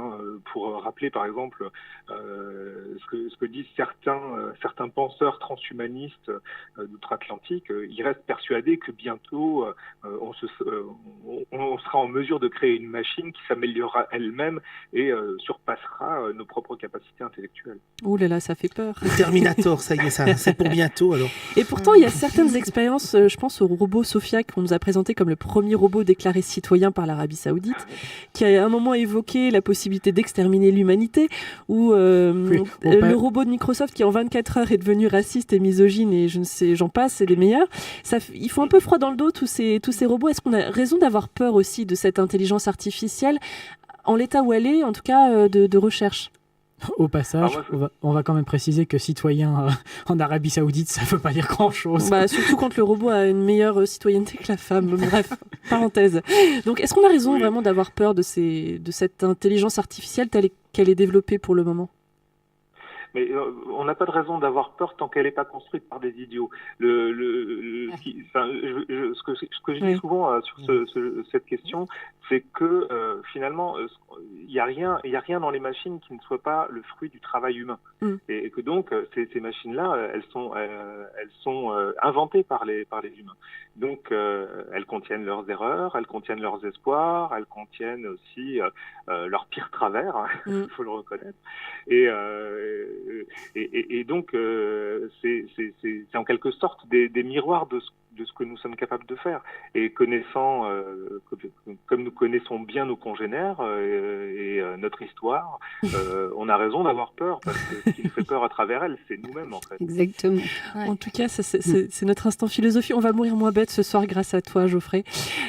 Pour rappeler par exemple ce que disent certains penseurs transhumanistes d'outre-Atlantique, ils restent persuadés que bientôt on sera en mesure de créer une machine qui s'améliorera elle-même et surpassera nos propres capacités intellectuelles. Ouh là là, ça fait peur. Le Terminator, ça y est, ça, c'est pour bientôt alors. Et pourtant, il y a certaines expériences, je pense au robot Sophia qu'on nous a présenté comme le premier robot déclaré citoyen par l'Arabie Saoudite, qui a à un moment évoqué la possibilité d'exterminer l'humanité, ou le robot de Microsoft qui en 24 heures est devenu raciste et misogyne et j'en passe, c'est des meilleurs. Ils font un peu froid dans le dos tous ces robots. Est-ce qu'on a raison d'avoir peur aussi de cette intelligence artificielle en l'état où elle est, en tout cas de recherche? Au passage, on va quand même préciser que citoyen en Arabie Saoudite, ça ne veut pas dire grand-chose. Surtout quand le robot a une meilleure citoyenneté que la femme. Bref, parenthèse. Donc, est-ce qu'on a raison vraiment d'avoir peur de cette intelligence artificielle telle qu'elle est développée pour le moment? Mais on n'a pas de raison d'avoir peur tant qu'elle n'est pas construite par des idiots. Ce que je dis souvent sur cette question, c'est que finalement, il y a rien dans les machines qui ne soit pas le fruit du travail humain, et que donc ces machines-là, elles sont inventées par les humains. Donc elles contiennent leurs erreurs, elles contiennent leurs espoirs, elles contiennent aussi leurs pires travers, il faut le reconnaître. Et donc, c'est en quelque sorte des miroirs de ce que nous sommes capables de faire. Et connaissant, comme nous connaissons bien nos congénères et notre histoire, on a raison d'avoir peur, parce que ce qui nous fait peur à travers elle, c'est nous-mêmes, en fait. Exactement. Ouais. En tout cas, c'est notre instant philosophie. On va mourir moins bête ce soir grâce à toi, Geoffrey.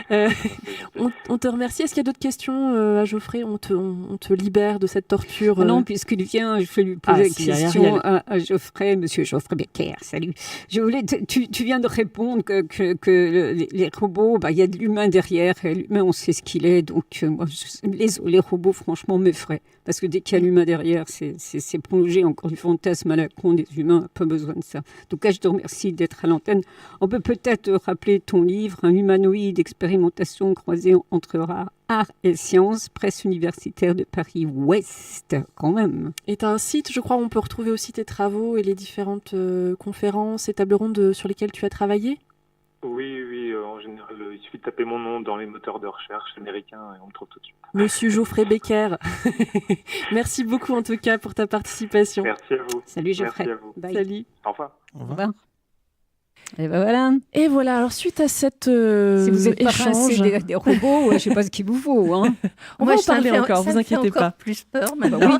On te remercie. Est-ce qu'il y a d'autres questions à Geoffrey? On te libère de cette torture Non, puisqu'il vient, je vais lui poser une question à Geoffrey, monsieur Geoffrey Becker. Salut. Tu viens de répondre que les robots, il y a de l'humain derrière, et l'humain, on sait ce qu'il est, donc moi, les robots, franchement, m'effraient, parce que dès qu'il y a l'humain derrière, c'est prolongé encore du fantasme à la con des humains, pas besoin de ça. En tout cas, je te remercie d'être à l'antenne. On peut peut-être rappeler ton livre, Un humanoïde, expérimentation croisée entre art et sciences, presse universitaire de Paris-Ouest, quand même. Et tu as un site, je crois, où on peut retrouver aussi tes travaux et les différentes conférences et tables rondes sur lesquelles tu as travaillé? Oui, en général, il suffit de taper mon nom dans les moteurs de recherche américains et on me trouve tout de suite. Monsieur Geoffrey Becker, merci beaucoup en tout cas pour ta participation. Merci à vous. Salut Geoffrey. Merci à vous. Bye. Salut. Au revoir. Au revoir. Et ben voilà. Et voilà, alors suite à cette Si vous êtes pas rincé échange, des robots, je sais pas ce qu'il vous faut. Hein. on va en parler encore, vous inquiétez pas. Plus peur Ah bah maintenant.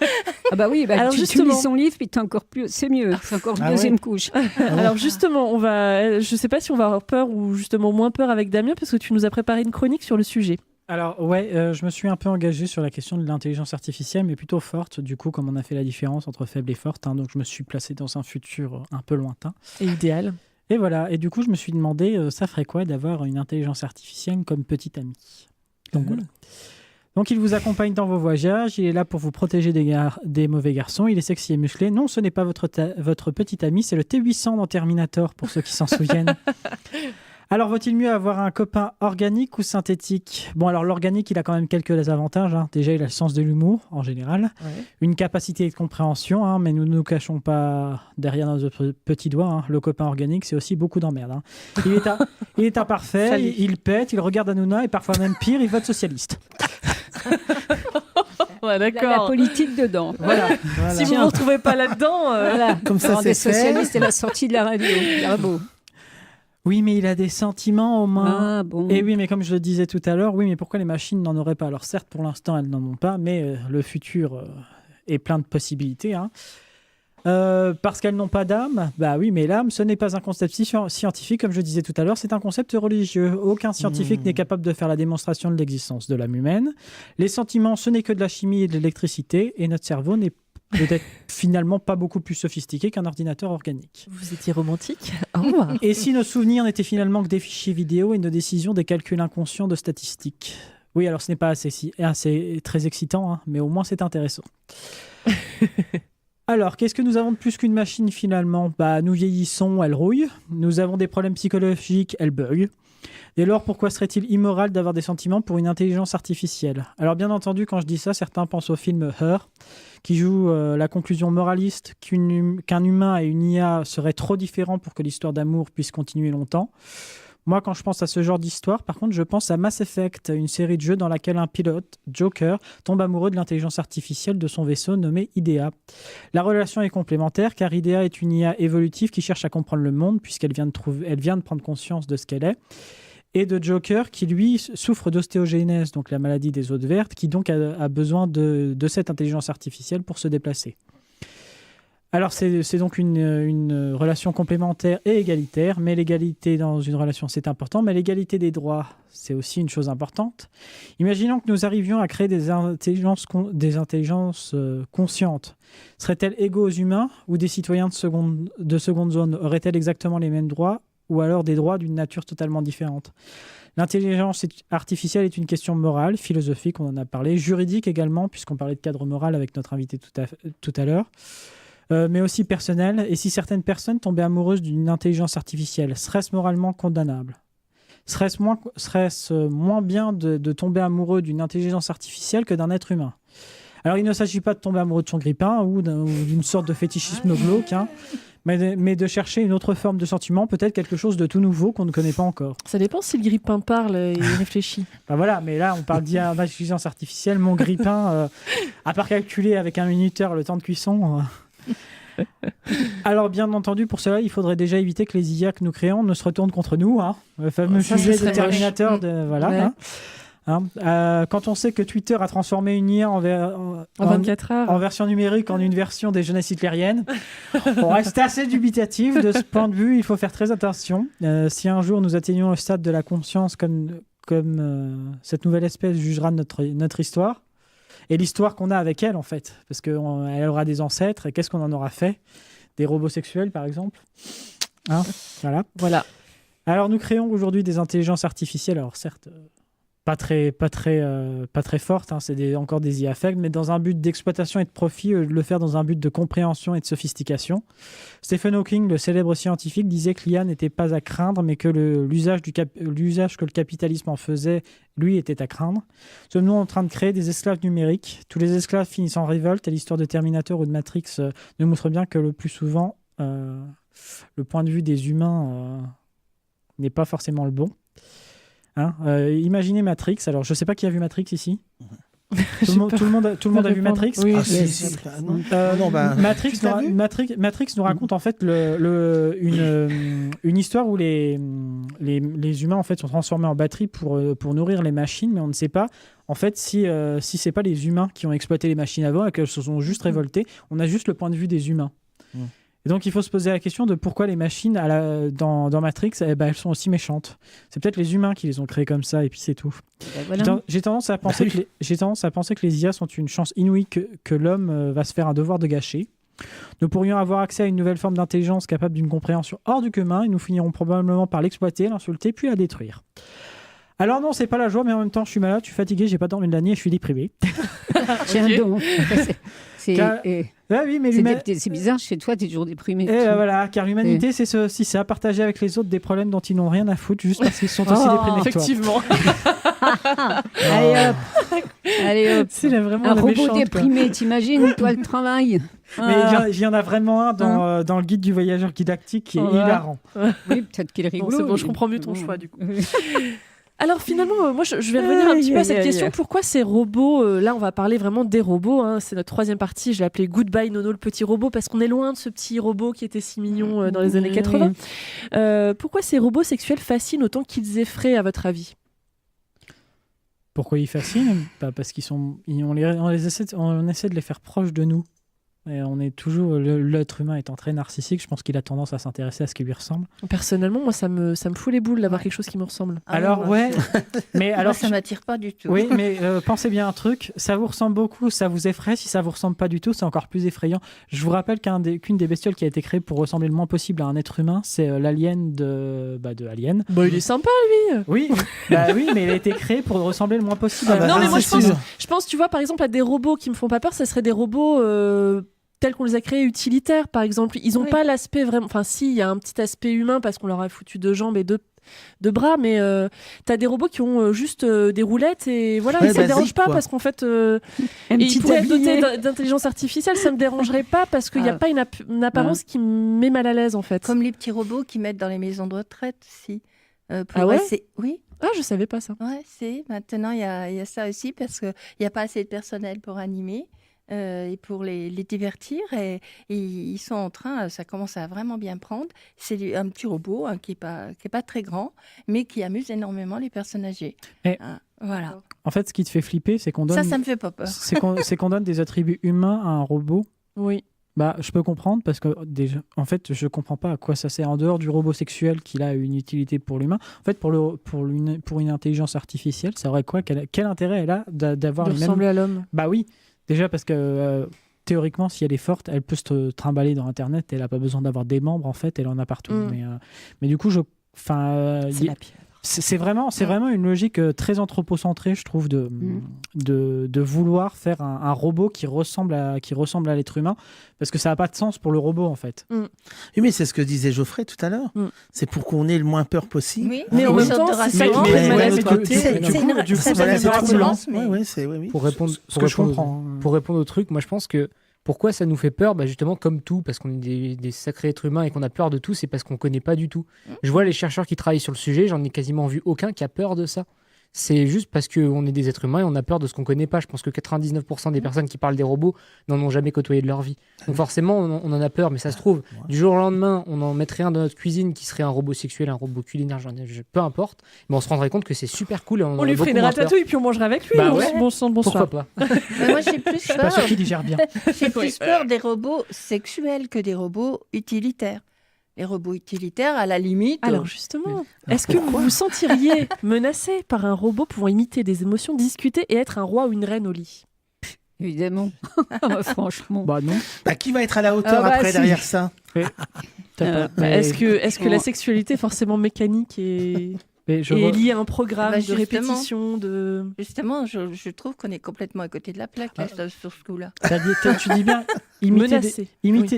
oui, Alors tu justement- lis son livre, puis t'as encore plus. C'est mieux, c'est encore une Ah deuxième ouais. couche. Alors justement, je sais pas si on va avoir peur ou justement moins peur avec Damien, parce que tu nous as préparé une chronique sur le sujet. Alors ouais, je me suis un peu engagé sur la question de l'intelligence artificielle, mais plutôt forte, du coup, comme on a fait la différence entre faible et forte, donc je me suis placé dans un futur un peu lointain. Et idéal. Et voilà, et du coup, je me suis demandé, ça ferait quoi d'avoir une intelligence artificielle comme petit ami. Donc voilà. Donc il vous accompagne dans vos voyages, il est là pour vous protéger des mauvais garçons, il est sexy et musclé. Non, ce n'est pas votre petit ami, c'est le T800 dans Terminator, pour ceux qui s'en souviennent. Alors, vaut-il mieux avoir un copain organique ou synthétique ? Bon, alors l'organique, il a quand même quelques avantages. Hein. Déjà, il a le sens de l'humour, en général. Ouais. Une capacité de compréhension, hein, mais nous ne nous cachons pas derrière notre petit doigt. Hein. Le copain organique, c'est aussi beaucoup d'emmerde. Hein. Il est imparfait, Salut. il pète, il regarde Hanouna, et parfois même pire, il vote socialiste. Ouais, La d'accord. politique dedans. Voilà. Si vous ne vous retrouvez pas là-dedans, Voilà. Comme ça, Alors, c'est des fait. socialistes et la sortie de la radio. Bravo. Oui, mais il a des sentiments au moins. Ah bon. Et oui, mais comme je le disais tout à l'heure, oui, mais pourquoi les machines n'en auraient pas ? Alors certes, pour l'instant, elles n'en ont pas, mais le futur est plein de possibilités. Hein. Parce qu'elles n'ont pas d'âme, bah oui, mais l'âme, ce n'est pas un concept scientifique, comme je disais tout à l'heure, c'est un concept religieux. Aucun scientifique n'est capable de faire la démonstration de l'existence de l'âme humaine. Les sentiments, ce n'est que de la chimie et de l'électricité, et notre cerveau n'est peut-être finalement pas beaucoup plus sophistiqué qu'un ordinateur organique. vous étiez romantique. Au revoir. Et si nos souvenirs n'étaient finalement que des fichiers vidéo et nos décisions des calculs inconscients de statistiques ? Oui, alors ce n'est pas assez très excitant, hein, mais au moins c'est intéressant. Alors, qu'est-ce que nous avons de plus qu'une machine finalement ? Bah, nous vieillissons, elle rouille. Nous avons des problèmes psychologiques, elle bug. Dès lors, pourquoi serait-il immoral d'avoir des sentiments pour une intelligence artificielle ? Alors, bien entendu, quand je dis ça, certains pensent au film Her, qui joue la conclusion moraliste qu'un humain et une IA seraient trop différents pour que l'histoire d'amour puisse continuer longtemps. Moi, quand je pense à ce genre d'histoire, par contre, je pense à Mass Effect, une série de jeux dans laquelle un pilote, Joker, tombe amoureux de l'intelligence artificielle de son vaisseau nommé IDEA. La relation est complémentaire car IDEA est une IA évolutive qui cherche à comprendre le monde puisqu'elle vient de prendre conscience de ce qu'elle est. Et de Joker qui, lui, souffre d'ostéogenèse, donc la maladie des os vertes, qui donc a besoin de cette intelligence artificielle pour se déplacer. Alors, c'est donc une relation complémentaire et égalitaire, mais l'égalité dans une relation, c'est important, mais l'égalité des droits, c'est aussi une chose importante. Imaginons que nous arrivions à créer des intelligences conscientes. Seraient-elles égaux aux humains ou des citoyens de seconde zone ? Auraient-elles exactement les mêmes droits ou alors des droits d'une nature totalement différente ? L'intelligence artificielle est une question morale, philosophique, on en a parlé, juridique également, puisqu'on parlait de cadre moral avec notre invité tout à l'heure. Mais aussi personnel. Et si certaines personnes tombaient amoureuses d'une intelligence artificielle, serait-ce moralement condamnable ? Serait-ce moins bien de tomber amoureux d'une intelligence artificielle que d'un être humain ? Alors, il ne s'agit pas de tomber amoureux de son grippin ou d'une sorte de fétichisme glauque, hein, mais de chercher une autre forme de sentiment, peut-être quelque chose de tout nouveau qu'on ne connaît pas encore. Ça dépend si le grippin parle et réfléchit. Ben voilà, mais là, on parle d'intelligence artificielle. Mon grippin, à part calculer avec un minuteur le temps de cuisson... Alors, bien entendu, pour cela, il faudrait déjà éviter que les IA que nous créons ne se retournent contre nous. Hein. Le fameux Ça sujet de serait Terminator. moche. Voilà. Ouais. Quand on sait que Twitter a transformé une IA En 24 heures. en version numérique en une version des jeunesses hitlériennes, on reste assez dubitatif de ce point de vue. Il faut faire très attention. Si un jour nous atteignons au stade de la conscience comme cette nouvelle espèce jugera notre histoire, et l'histoire qu'on a avec elle, en fait. Parce qu'elle aura des ancêtres. Et qu'est-ce qu'on en aura fait ? Des robots sexuels, par exemple. Hein ? Voilà. Alors, nous créons aujourd'hui des intelligences artificielles. Alors, certes, pas très fortes. Hein, c'est encore des IA faibles, mais dans un but d'exploitation et de profit, le faire dans un but de compréhension et de sophistication. Stephen Hawking, le célèbre scientifique, disait que l'IA n'était pas à craindre, mais que l'usage que le capitalisme en faisait, lui, était à craindre. Sommes-nous en train de créer des esclaves numériques ? Tous les esclaves finissent en révolte et l'histoire de Terminator ou de Matrix nous montre bien que le plus souvent, le point de vue des humains n'est pas forcément le bon. Hein, imaginez Matrix. Alors, je sais pas qui a vu Matrix ici. Tout le monde a vu Matrix. Oui, Ah, je- si, non, Matrix, tu l'as vu Matrix nous raconte en fait une histoire où les humains en fait sont transformés en batterie pour nourrir les machines, mais on ne sait pas en fait si c'est pas les humains qui ont exploité les machines avant et qu'elles se sont juste révoltées. On a juste le point de vue des humains. Et donc il faut se poser la question de pourquoi les machines dans Matrix, elles sont aussi méchantes. C'est peut-être les humains qui les ont créées comme ça et puis c'est tout. Voilà. J'ai tendance à penser que les IA sont une chance inouïe que l'homme va se faire un devoir de gâcher. Nous pourrions avoir accès à une nouvelle forme d'intelligence capable d'une compréhension hors du commun et nous finirons probablement par l'exploiter, l'insulter puis la détruire. Alors non, c'est pas la joie, mais en même temps, je suis malade, je suis fatigué, j'ai pas dormi de la nuit et je suis déprimé. Tiens donc. Car- Ah oui, mais C'est bizarre, chez toi, tu es toujours déprimé. voilà, car l'humanité, c'est ceci, c'est à partager avec les autres des problèmes dont ils n'ont rien à foutre, juste parce qu'ils sont aussi déprimés que toi. Effectivement. Allez hop. Allez hop. C'est vraiment Un la robot méchante, quoi. déprimé, t'imagines, toi, le travail. Mais il y en a vraiment un dans le guide du voyageur didactique qui est hilarant. Oui, peut-être qu'il est Bon, rigolo. c'est bon, je comprends mieux ton choix, du coup. Alors finalement, moi je vais revenir un petit peu à cette question. Pourquoi ces robots, là on va parler vraiment des robots, hein, c'est notre troisième partie, je l'ai appelé Goodbye Nono le petit robot, parce qu'on est loin de ce petit robot qui était si mignon dans les années 80. Pourquoi ces robots sexuels fascinent autant qu'ils effraient à votre avis? Pourquoi ils fascinent? Parce on essaie de les faire proches de nous. Et on est toujours, l'être humain étant très narcissique, je pense qu'il a tendance à s'intéresser à ce qui lui ressemble. Personnellement, moi ça me fout les boules d'avoir quelque chose qui me ressemble. Alors ouais, mais Moi, alors ça m'attire pas du tout. oui, mais pensez bien un truc, ça vous ressemble beaucoup, ça vous effraie. Si ça vous ressemble pas du tout, c'est encore plus effrayant. Je vous rappelle qu'une des bestioles qui a été créée pour ressembler le moins possible à un être humain, c'est l'alien de Alien. Bah il est sympa lui. Oui, oui, mais il a été créé pour ressembler le moins possible. Non mais moi c'est sûr. je pense, tu vois, par exemple à des robots qui me font pas peur, ça serait des robots tels qu'on les a créés utilitaires, par exemple. Ils n'ont pas l'aspect vraiment... Enfin, si, il y a un petit aspect humain parce qu'on leur a foutu 2 jambes et 2 bras, mais t'as des robots qui ont juste des roulettes et voilà, Ouais, et ça me dérange basique, pas quoi. parce qu'en fait, Un et petit ils pourraient être tablier. dotés d'intelligence artificielle, ça me dérangerait pas parce qu'il n'y a pas une apparence qui me met mal à l'aise en fait. Comme les petits robots qu'ils mettent dans les maisons de retraite aussi. Ah ouais Oui, Ah, je savais pas ça. ouais, maintenant il y a ça aussi parce qu'il n'y a pas assez de personnel pour animer. Et pour les divertir et ils sont en train, ça commence à vraiment bien prendre. C'est un petit robot qui est pas très grand, mais qui amuse énormément les personnes âgées. Voilà. En fait, ce qui te fait flipper, c'est qu'on donne... Ça me fait pas peur. c'est qu'on donne des attributs humains à un robot. Oui. Je peux comprendre parce que déjà, en fait, je comprends pas à quoi ça sert en dehors du robot sexuel qu'il a une utilité pour l'humain. En fait, pour une intelligence artificielle, ça aurait quoi? Quel intérêt elle a d'avoir De une même... ressembler à l'homme. Bah oui, déjà parce que théoriquement, si elle est forte, elle peut se trimballer dans Internet. Elle n'a pas besoin d'avoir des membres, en fait, elle en a partout. Mais du coup, C'est la pire. c'est vraiment une logique très anthropocentrée, je trouve, de vouloir faire un robot qui ressemble à l'être humain, parce que ça n'a pas de sens pour le robot, en fait. Oui, mais c'est ce que disait Geoffrey tout à l'heure. C'est pour qu'on ait le moins peur possible. Oui, Mais en même temps, c'est ça qui fait mal à l'autre côté. Pour répondre au truc, moi je pense que pourquoi ça nous fait peur, justement comme tout, parce qu'on est des sacrés êtres humains et qu'on a peur de tout, c'est parce qu'on connaît pas du tout. Je vois les chercheurs qui travaillent sur le sujet, j'en ai quasiment vu aucun qui a peur de ça. C'est juste parce qu'on est des êtres humains et on a peur de ce qu'on connaît pas. Je pense que 99% des personnes qui parlent des robots n'en ont jamais côtoyé de leur vie. Donc forcément, on en a peur, mais ça se trouve, du jour au lendemain, on en mettrait un dans notre cuisine qui serait un robot sexuel, un robot culinaire, peu importe, mais on se rendrait compte que c'est super cool. Et On lui ferait une ratatouille puis on mangerait avec lui. Bon sang, bonsoir. Pourquoi pas? Mais moi, j'ai plus Je suis pas sûr qu'il digère bien. J'ai plus peur des robots sexuels que des robots utilitaires. Les robots utilitaires, à la limite... Alors justement, est-ce que vous vous sentiriez menacé par un robot pouvant imiter des émotions, discuter et être un roi ou une reine au lit? Évidemment. Franchement. Non. Qui va être à la hauteur après si. derrière ça? Est-ce que la sexualité est forcément mécanique et liée à un programme de justement. répétition de... Justement, je trouve qu'on est complètement à côté de la plaque là, sur ce coup-là. Tu dis bien Menacé.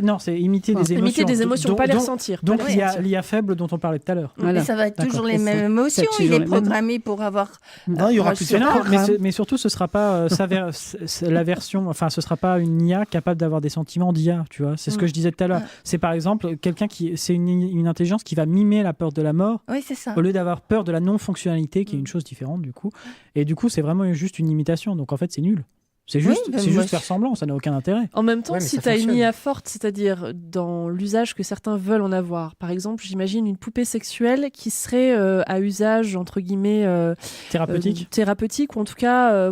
Non, c'est imiter des émotions. Imiter des émotions, pas les Donc, ressentir. Donc pas les il y a ressentir. l'IA faible dont on parlait tout à l'heure. Mais ça va être toujours les mêmes émotions. C'est Il toujours est les mêmes. programmé pour avoir... Non, il y aura plusieurs programmes. Mais surtout, ce sera pas la version. Enfin, ce sera pas une IA capable d'avoir des sentiments d'IA. Tu vois, c'est ce que je disais tout à l'heure. C'est par exemple quelqu'un c'est une intelligence qui va mimer la peur de la mort. Oui, c'est ça. Au lieu d'avoir peur peur de la non-fonctionnalité, qui est une chose différente du coup. Et du coup, c'est vraiment juste une imitation. Donc en fait, c'est nul. C'est juste, faire semblant, ça n'a aucun intérêt. En même temps, Ouais, mais si ça tu as une fonctionne. IA forte, c'est-à-dire dans l'usage que certains veulent en avoir, par exemple, j'imagine une poupée sexuelle qui serait à usage, entre guillemets, thérapeutique, ou en tout cas,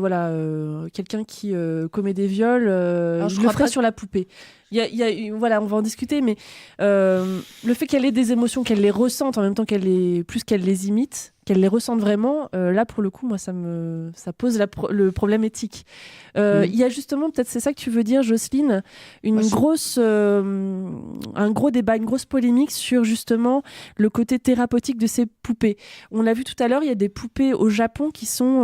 quelqu'un qui commet des viols, je je le crois ferait pas sur la poupée. Voilà, on va en discuter, mais le fait qu'elle ait des émotions, qu'elle les ressente en même temps plus qu'elle les imite, qu'elle les ressente vraiment, là pour le coup, moi ça pose le problème éthique. Il y a justement, peut-être c'est ça que tu veux dire, Jocelyne, un gros débat, une grosse polémique sur justement le côté thérapeutique de ces poupées. On l'a vu tout à l'heure, il y a des poupées au Japon qui sont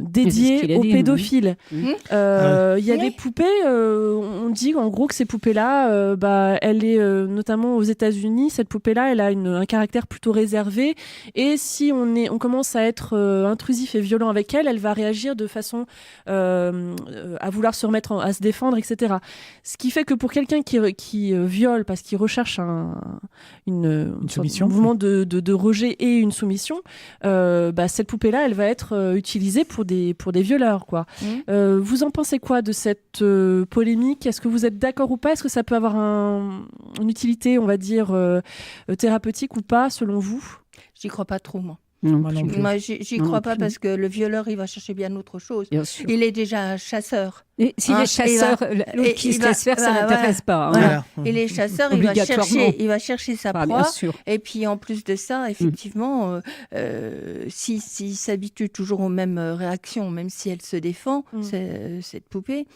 dédiées aux pédophiles. Il y a des poupées, on dit en gros que ces poupées-là, elle est notamment aux États-Unis, cette poupée-là, elle a un caractère plutôt réservé, et si on commence à être intrusif et violent avec elle, elle va réagir de façon à vouloir se remettre, à se défendre, etc. Ce qui fait que pour quelqu'un qui viole parce qu'il recherche une soumission, un mouvement de rejet et une soumission, cette poupée-là, elle va être utilisée pour des violeurs, quoi. Vous en pensez quoi de cette polémique? Est-ce que vous êtes d'accord ou pas? Est-ce que ça peut avoir une utilité, on va dire, thérapeutique ou pas, selon vous? J'y crois pas trop, moi. Non, moi non plus. Moi, j'y crois pas parce que le violeur, il va chercher bien autre chose. Bien sûr. Il est déjà un chasseur. Et s'il est chasseur, l'autre qui se laisse faire, ça n'intéresse pas. Voilà. Et les chasseurs, il va chercher sa proie. Bien sûr. Et puis en plus de ça, effectivement, s'il s'habitue toujours aux mêmes réactions, même si elle se défend, cette poupée.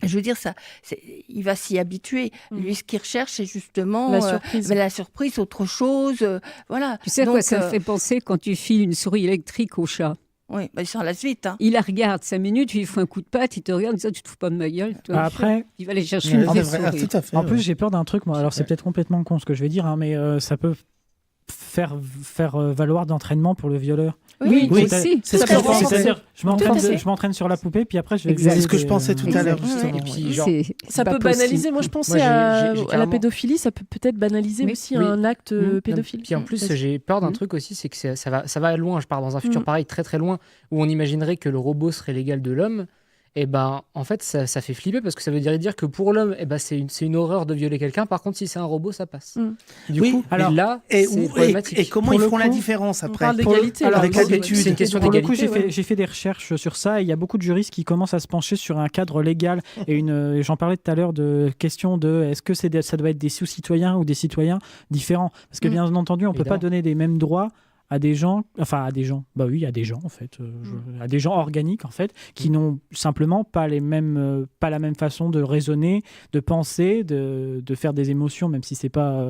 Je veux dire, il va s'y habituer. Lui, ce qu'il recherche, c'est justement la surprise, autre chose. Voilà. Tu sais quoi, ça me fait penser quand tu files une souris électrique au chat. Oui, il s'en lasse vite. Hein. Il la regarde 5 minutes, tu lui fais un coup de patte, il te regarde, il dit, tu te fous pas de ma gueule. Toi, après, il va aller chercher une vraie souris. Tout à fait, en plus, j'ai peur d'un truc, moi. Alors, c'est peut-être complètement con ce que je vais dire, hein, mais ça peut faire valoir d'entraînement pour le violeur. Oui, aussi. C'est ce que je pense. C'est-à-dire, je m'entraîne sur la poupée, puis après, je vais. C'est ce que je pensais tout à l'heure, justement. Et puis, genre, ça peut banaliser. Moi, je pensais à la pédophilie. Ça peut peut-être banaliser aussi un acte pédophile. Puis en plus, j'ai peur d'un truc aussi, c'est que ça va loin. Je pars dans un futur pareil, très très loin, où on imaginerait que le robot serait l'égal de l'homme. Et ben, en fait, ça fait flipper parce que ça veut dire que pour l'homme, c'est une horreur de violer quelqu'un. Par contre, si c'est un robot, ça passe. Du coup, alors là, c'est problématique. Et comment ils font la différence après? On parle d'égalité. C'est une question pour d'égalité. Le coup, j'ai fait des recherches sur ça et il y a beaucoup de juristes qui commencent à se pencher sur un cadre légal. Et j'en parlais tout à l'heure de question de est-ce que ça doit être des sous-citoyens ou des citoyens différents? Parce que bien entendu, on ne peut pas donner les mêmes droits à des gens, à des gens en fait, à des gens organiques en fait, qui n'ont simplement pas la même façon de raisonner, de penser, de faire des émotions, même si c'est pas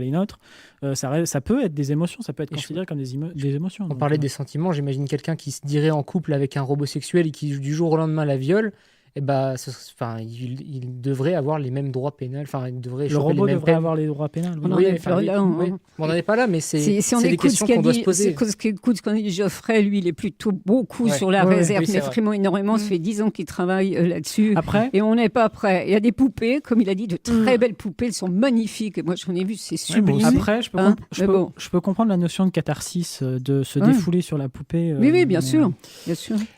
les nôtres. Ça peut être des émotions, ça peut être considéré comme des émotions. On parlait des sentiments, j'imagine quelqu'un qui se dirait en couple avec un robot sexuel et qui du jour au lendemain la viole. Et il devrait avoir les mêmes droits pénals. Le robot devrait avoir les droits pénals. On n'en est pas là, mais c'est des questions qu'on doit se poser. Écoute ce qu'on dit Geoffrey, lui, il est plutôt beaucoup sur la réserve, mais vraiment énormément. Ça fait 10 ans qu'il travaille là-dessus. Après, et on n'est pas prêt. Il y a des poupées, comme il a dit, de très belles poupées. Elles sont magnifiques. Moi, j'en ai vu, c'est sublime. Après, je peux comprendre la notion de catharsis, de se défouler sur la poupée. Oui, bien sûr.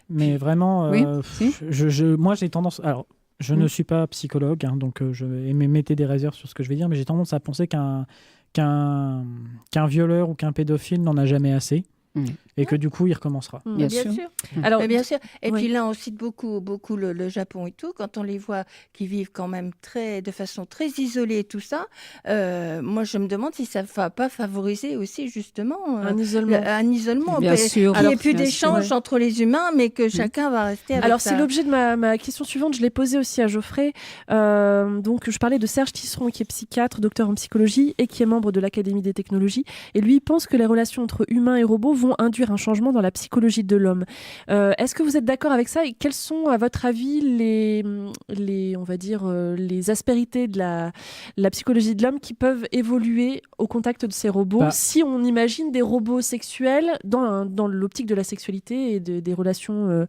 Mais vraiment, moi, j'ai tendance. Alors, je ne suis pas psychologue, hein, donc je mettez des réserves sur ce que je vais dire, mais j'ai tendance à penser qu'un violeur ou qu'un pédophile n'en a jamais assez. Et que du coup, il recommencera. Bien sûr. Alors, bien sûr. Et puis là, on cite beaucoup le Japon et tout. Quand on les voit qui vivent quand même de façon très isolée et tout ça, moi, je me demande si ça ne va pas favoriser aussi justement un isolement. Bien sûr. Qu'il n'y ait plus d'échanges entre les humains, mais que chacun va rester avec Alors, c'est l'objet de ma question suivante. Je l'ai posée aussi à Geoffrey. Donc, je parlais de Serge Tisseron, qui est psychiatre, docteur en psychologie et qui est membre de l'Académie des technologies. Et lui, il pense que les relations entre humains et robots vont induire un changement dans la psychologie de l'homme. Est-ce que vous êtes d'accord avec ça? Et quelles sont, à votre avis, on va dire, les aspérités de la psychologie de l'homme qui peuvent évoluer au contact de ces robots si on imagine des robots sexuels dans l'optique de la sexualité et des relations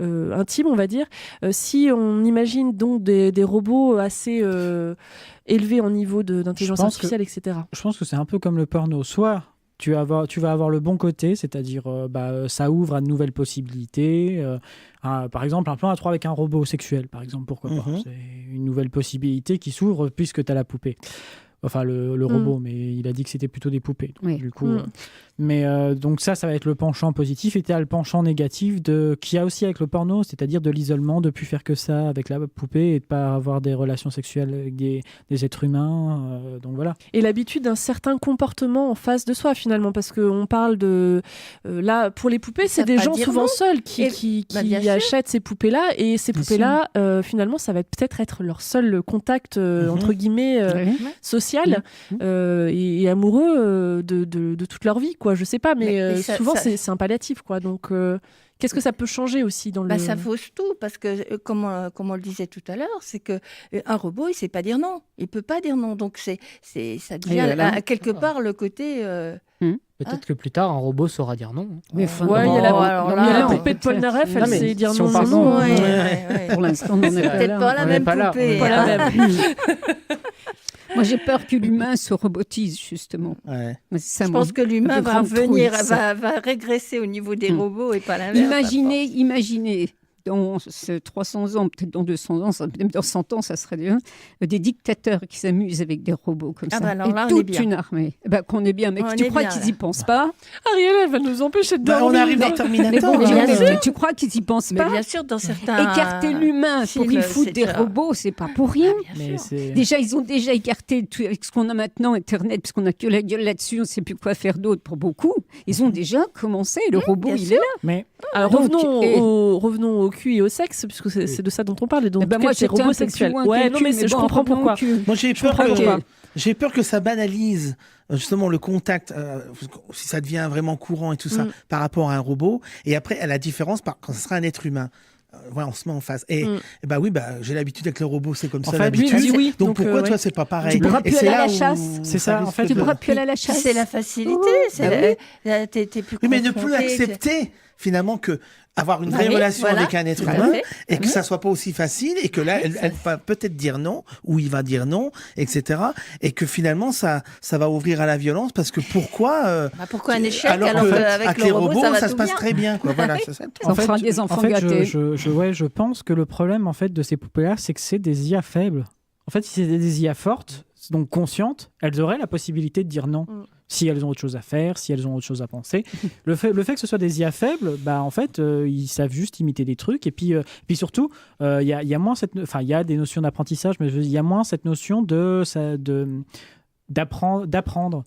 intimes, on va dire. Si on imagine donc des robots assez élevés en niveau d'intelligence artificielle, etc. Je pense que c'est un peu comme le porno. Soit tu vas avoir le bon côté, c'est-à-dire ça ouvre à de nouvelles possibilités. Par exemple, un plan à 3 avec un robot sexuel, par exemple, pourquoi pas. C'est une nouvelle possibilité qui s'ouvre puisque tu as la poupée. Enfin, le robot, mais il a dit que c'était plutôt des poupées. Donc, du coup, donc ça va être le penchant positif. Et tu as le penchant négatif qu'il y a aussi avec le porno, c'est-à-dire de l'isolement, de ne plus faire que ça avec la poupée et de ne pas avoir des relations sexuelles avec des êtres humains. Donc voilà. Et l'habitude d'un certain comportement en face de soi, finalement, parce qu'on parle de... là, pour les poupées, c'est des gens souvent seuls qui achètent ces poupées-là. Et ces poupées-là, finalement, ça va peut-être être leur seul contact, entre guillemets, social et amoureux de toute leur vie, quoi. Je sais pas, mais souvent c'est un palliatif, quoi. Donc qu'est-ce que ça peut changer aussi dans le... Ça fausse tout, parce que comme on le disait tout à l'heure, c'est que un robot, il sait pas dire non, il peut pas dire non, donc ça devient quelque part le côté. Peut-être que plus tard, un robot saura dire non. Il y a la poupée de Paul Naref, elle sait dire non. Pour l'instant, on n'est peut-être pas la même poupée. Pas la même. Moi, j'ai peur que l'humain se robotise, justement. Je pense que l'humain va régresser au niveau des robots et pas l'inverse. Imaginez, dans 300 ans, peut-être dans 200 ans, même dans 100 ans, ça serait bien, des dictateurs qui s'amusent avec des robots comme ça. Alors là, et toute une armée. Qu'on est bien, mais tu crois qu'ils n'y pensent pas? Ariel, elle va nous empêcher de dormir. On arrive dans Terminator. Tu crois qu'ils n'y pensent pas? Bien sûr, dans certains... Écarter l'humain pour qu'ils foutent des robots, c'est pas pour rien. Déjà, ils ont déjà écarté tout, avec ce qu'on a maintenant, Internet, puisqu'on a que la gueule là-dessus, on ne sait plus quoi faire d'autre pour beaucoup. Ils ont déjà commencé, le robot, il est là. Mais alors, revenons au cul et au sexe, puisque c'est de ça dont on parle. Et donc, moi, c'est robots sexuels. Je comprends pourquoi. Moi, j'ai peur que ça banalise justement le contact, si ça devient vraiment courant et tout ça, par rapport à un robot. Et après, à la différence, quand ce sera un être humain. On se met en face. Et j'ai l'habitude avec le robot, c'est comme ça l'habitude. Lui, oui. Donc pourquoi toi, c'est pas pareil? Tu pourras plus aller à la chasse. C'est ça, en fait. Tu pourras plus aller à la chasse. C'est la facilité. T'es plus mais ne plus accepter finalement que avoir une vraie relation avec un être humain et que ça soit pas aussi facile et que là elle va peut-être dire non ou il va dire non, etc. Et que finalement ça va ouvrir à la violence parce que pourquoi un échec alors qu'avec les robots ça se passe très bien, quoi. Voilà, c'est ça. On fera des enfants gâtés. Je pense que le problème en fait de ces poupées-là, c'est que c'est des IA faibles. En fait, si c'était des IA fortes, donc conscientes, elles auraient la possibilité de dire non. Si elles ont autre chose à faire, si elles ont autre chose à penser. Le fait que ce soit des IA faibles, en fait, ils savent juste imiter des trucs. Et puis surtout, il y a moins il y a des notions d'apprentissage, mais il y a moins cette notion d'apprendre.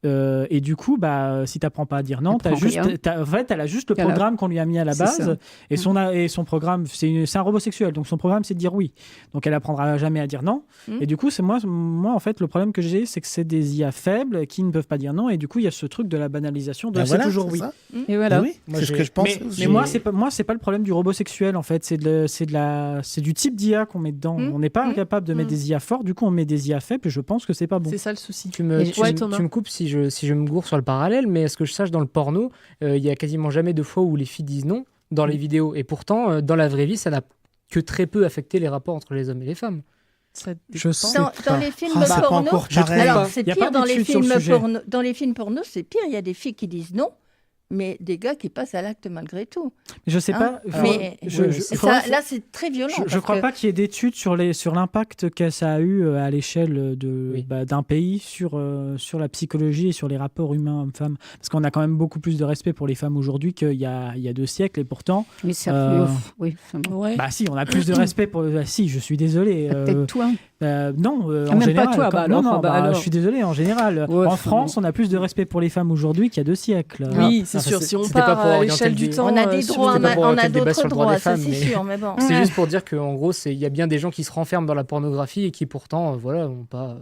Et du coup, si tu n'apprends pas à dire non, elle a juste le programme qu'on lui a mis à la base. Et son programme, c'est un robot sexuel. Donc son programme, c'est de dire oui. Donc elle apprendra jamais à dire non. Et du coup, c'est moi, en fait, le problème que j'ai, c'est que c'est des IA faibles qui ne peuvent pas dire non. Et du coup, il y a ce truc de la banalisation de c'est toujours oui. Et voilà. C'est ce que je pense. Mais moi, c'est pas le problème du robot sexuel, en fait. C'est du type d'IA qu'on met dedans. On n'est pas capable de mettre des IA forts. Du coup, on met des IA faibles. Et je pense que c'est pas bon. C'est ça le souci. Tu me coupes si je me gourre sur le parallèle, mais est-ce que je sache, dans le porno, il y a quasiment jamais de fois où les filles disent non dans les vidéos. Et pourtant, dans la vraie vie, ça n'a que très peu affecté les rapports entre les hommes et les femmes. Dans les films porno, alors c'est pire dans les films porno, c'est pire. Il y a des filles qui disent non, mais des gars qui passent à l'acte malgré tout. Je sais pas. Mais là, c'est très violent. Je ne crois pas qu'il y ait d'études sur l'impact que ça a eu à l'échelle d'un pays sur la psychologie et sur les rapports humains hommes-femmes. Parce qu'on a quand même beaucoup plus de respect pour les femmes aujourd'hui qu'il y a 2 siècles. Et pourtant... Mais ça si, on a plus de respect pour... si, je suis désolé. Peut-être toi. Non, en même général. Pas toi, alors. Je suis désolé, en général. En France, on a plus de respect pour les femmes aujourd'hui qu'il y a 2 siècles. Oui, c'est sûr. Si on part à l'échelle du temps, on a des droits, on a d'autres droits, ça c'est sûr, mais bon. C'est juste pour dire qu'en gros, il y a bien des gens qui se renferment dans la pornographie et qui pourtant, n'ont pas...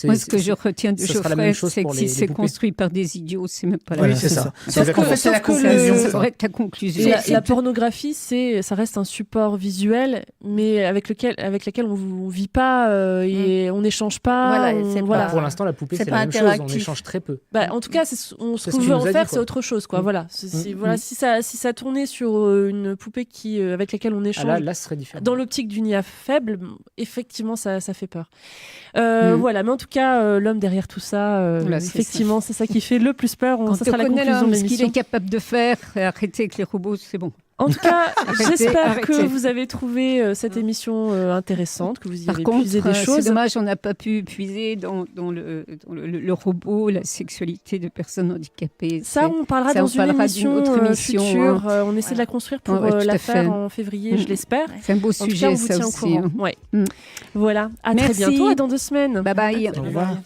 Moi, ce que je retiens de Geoffrey, c'est que si c'est construit par des idiots, c'est même pas la même chose. Oui, c'est ça. C'est la conclusion. C'est vrai que ta conclusion. La pornographie, ça reste un support visuel, mais avec lequel on vit pas et on n'échange pas. Pour l'instant, la poupée, c'est la même chose. On échange très peu. En tout cas, ce qu'on veut en faire, c'est autre chose. chose, quoi. Voilà. Voilà, si ça tournait sur une poupée avec laquelle on échange. Là, ce serait différent. Dans l'optique d'une IA faible, effectivement, ça fait peur. Voilà, mais en tout cas, l'homme derrière tout ça, effectivement, c'est ça qui fait le plus peur. Ça sera la conclusion de ce qu'il l'émission. est capable de faire, arrêter avec les robots, c'est bon. En tout cas, j'espère arrêtez. que vous avez trouvé cette émission intéressante, que vous y avez puisé des choses. C'est dommage, on n'a pas pu puiser dans le robot la sexualité de personnes handicapées. Ça, on parlera dans une émission future. On essaie de la construire pour la faire en février, je l'espère. C'est un beau sujet, on vous ça tient aussi. au courant. Ouais. Voilà, à très bientôt et dans 2 semaines. Bye bye. Au revoir.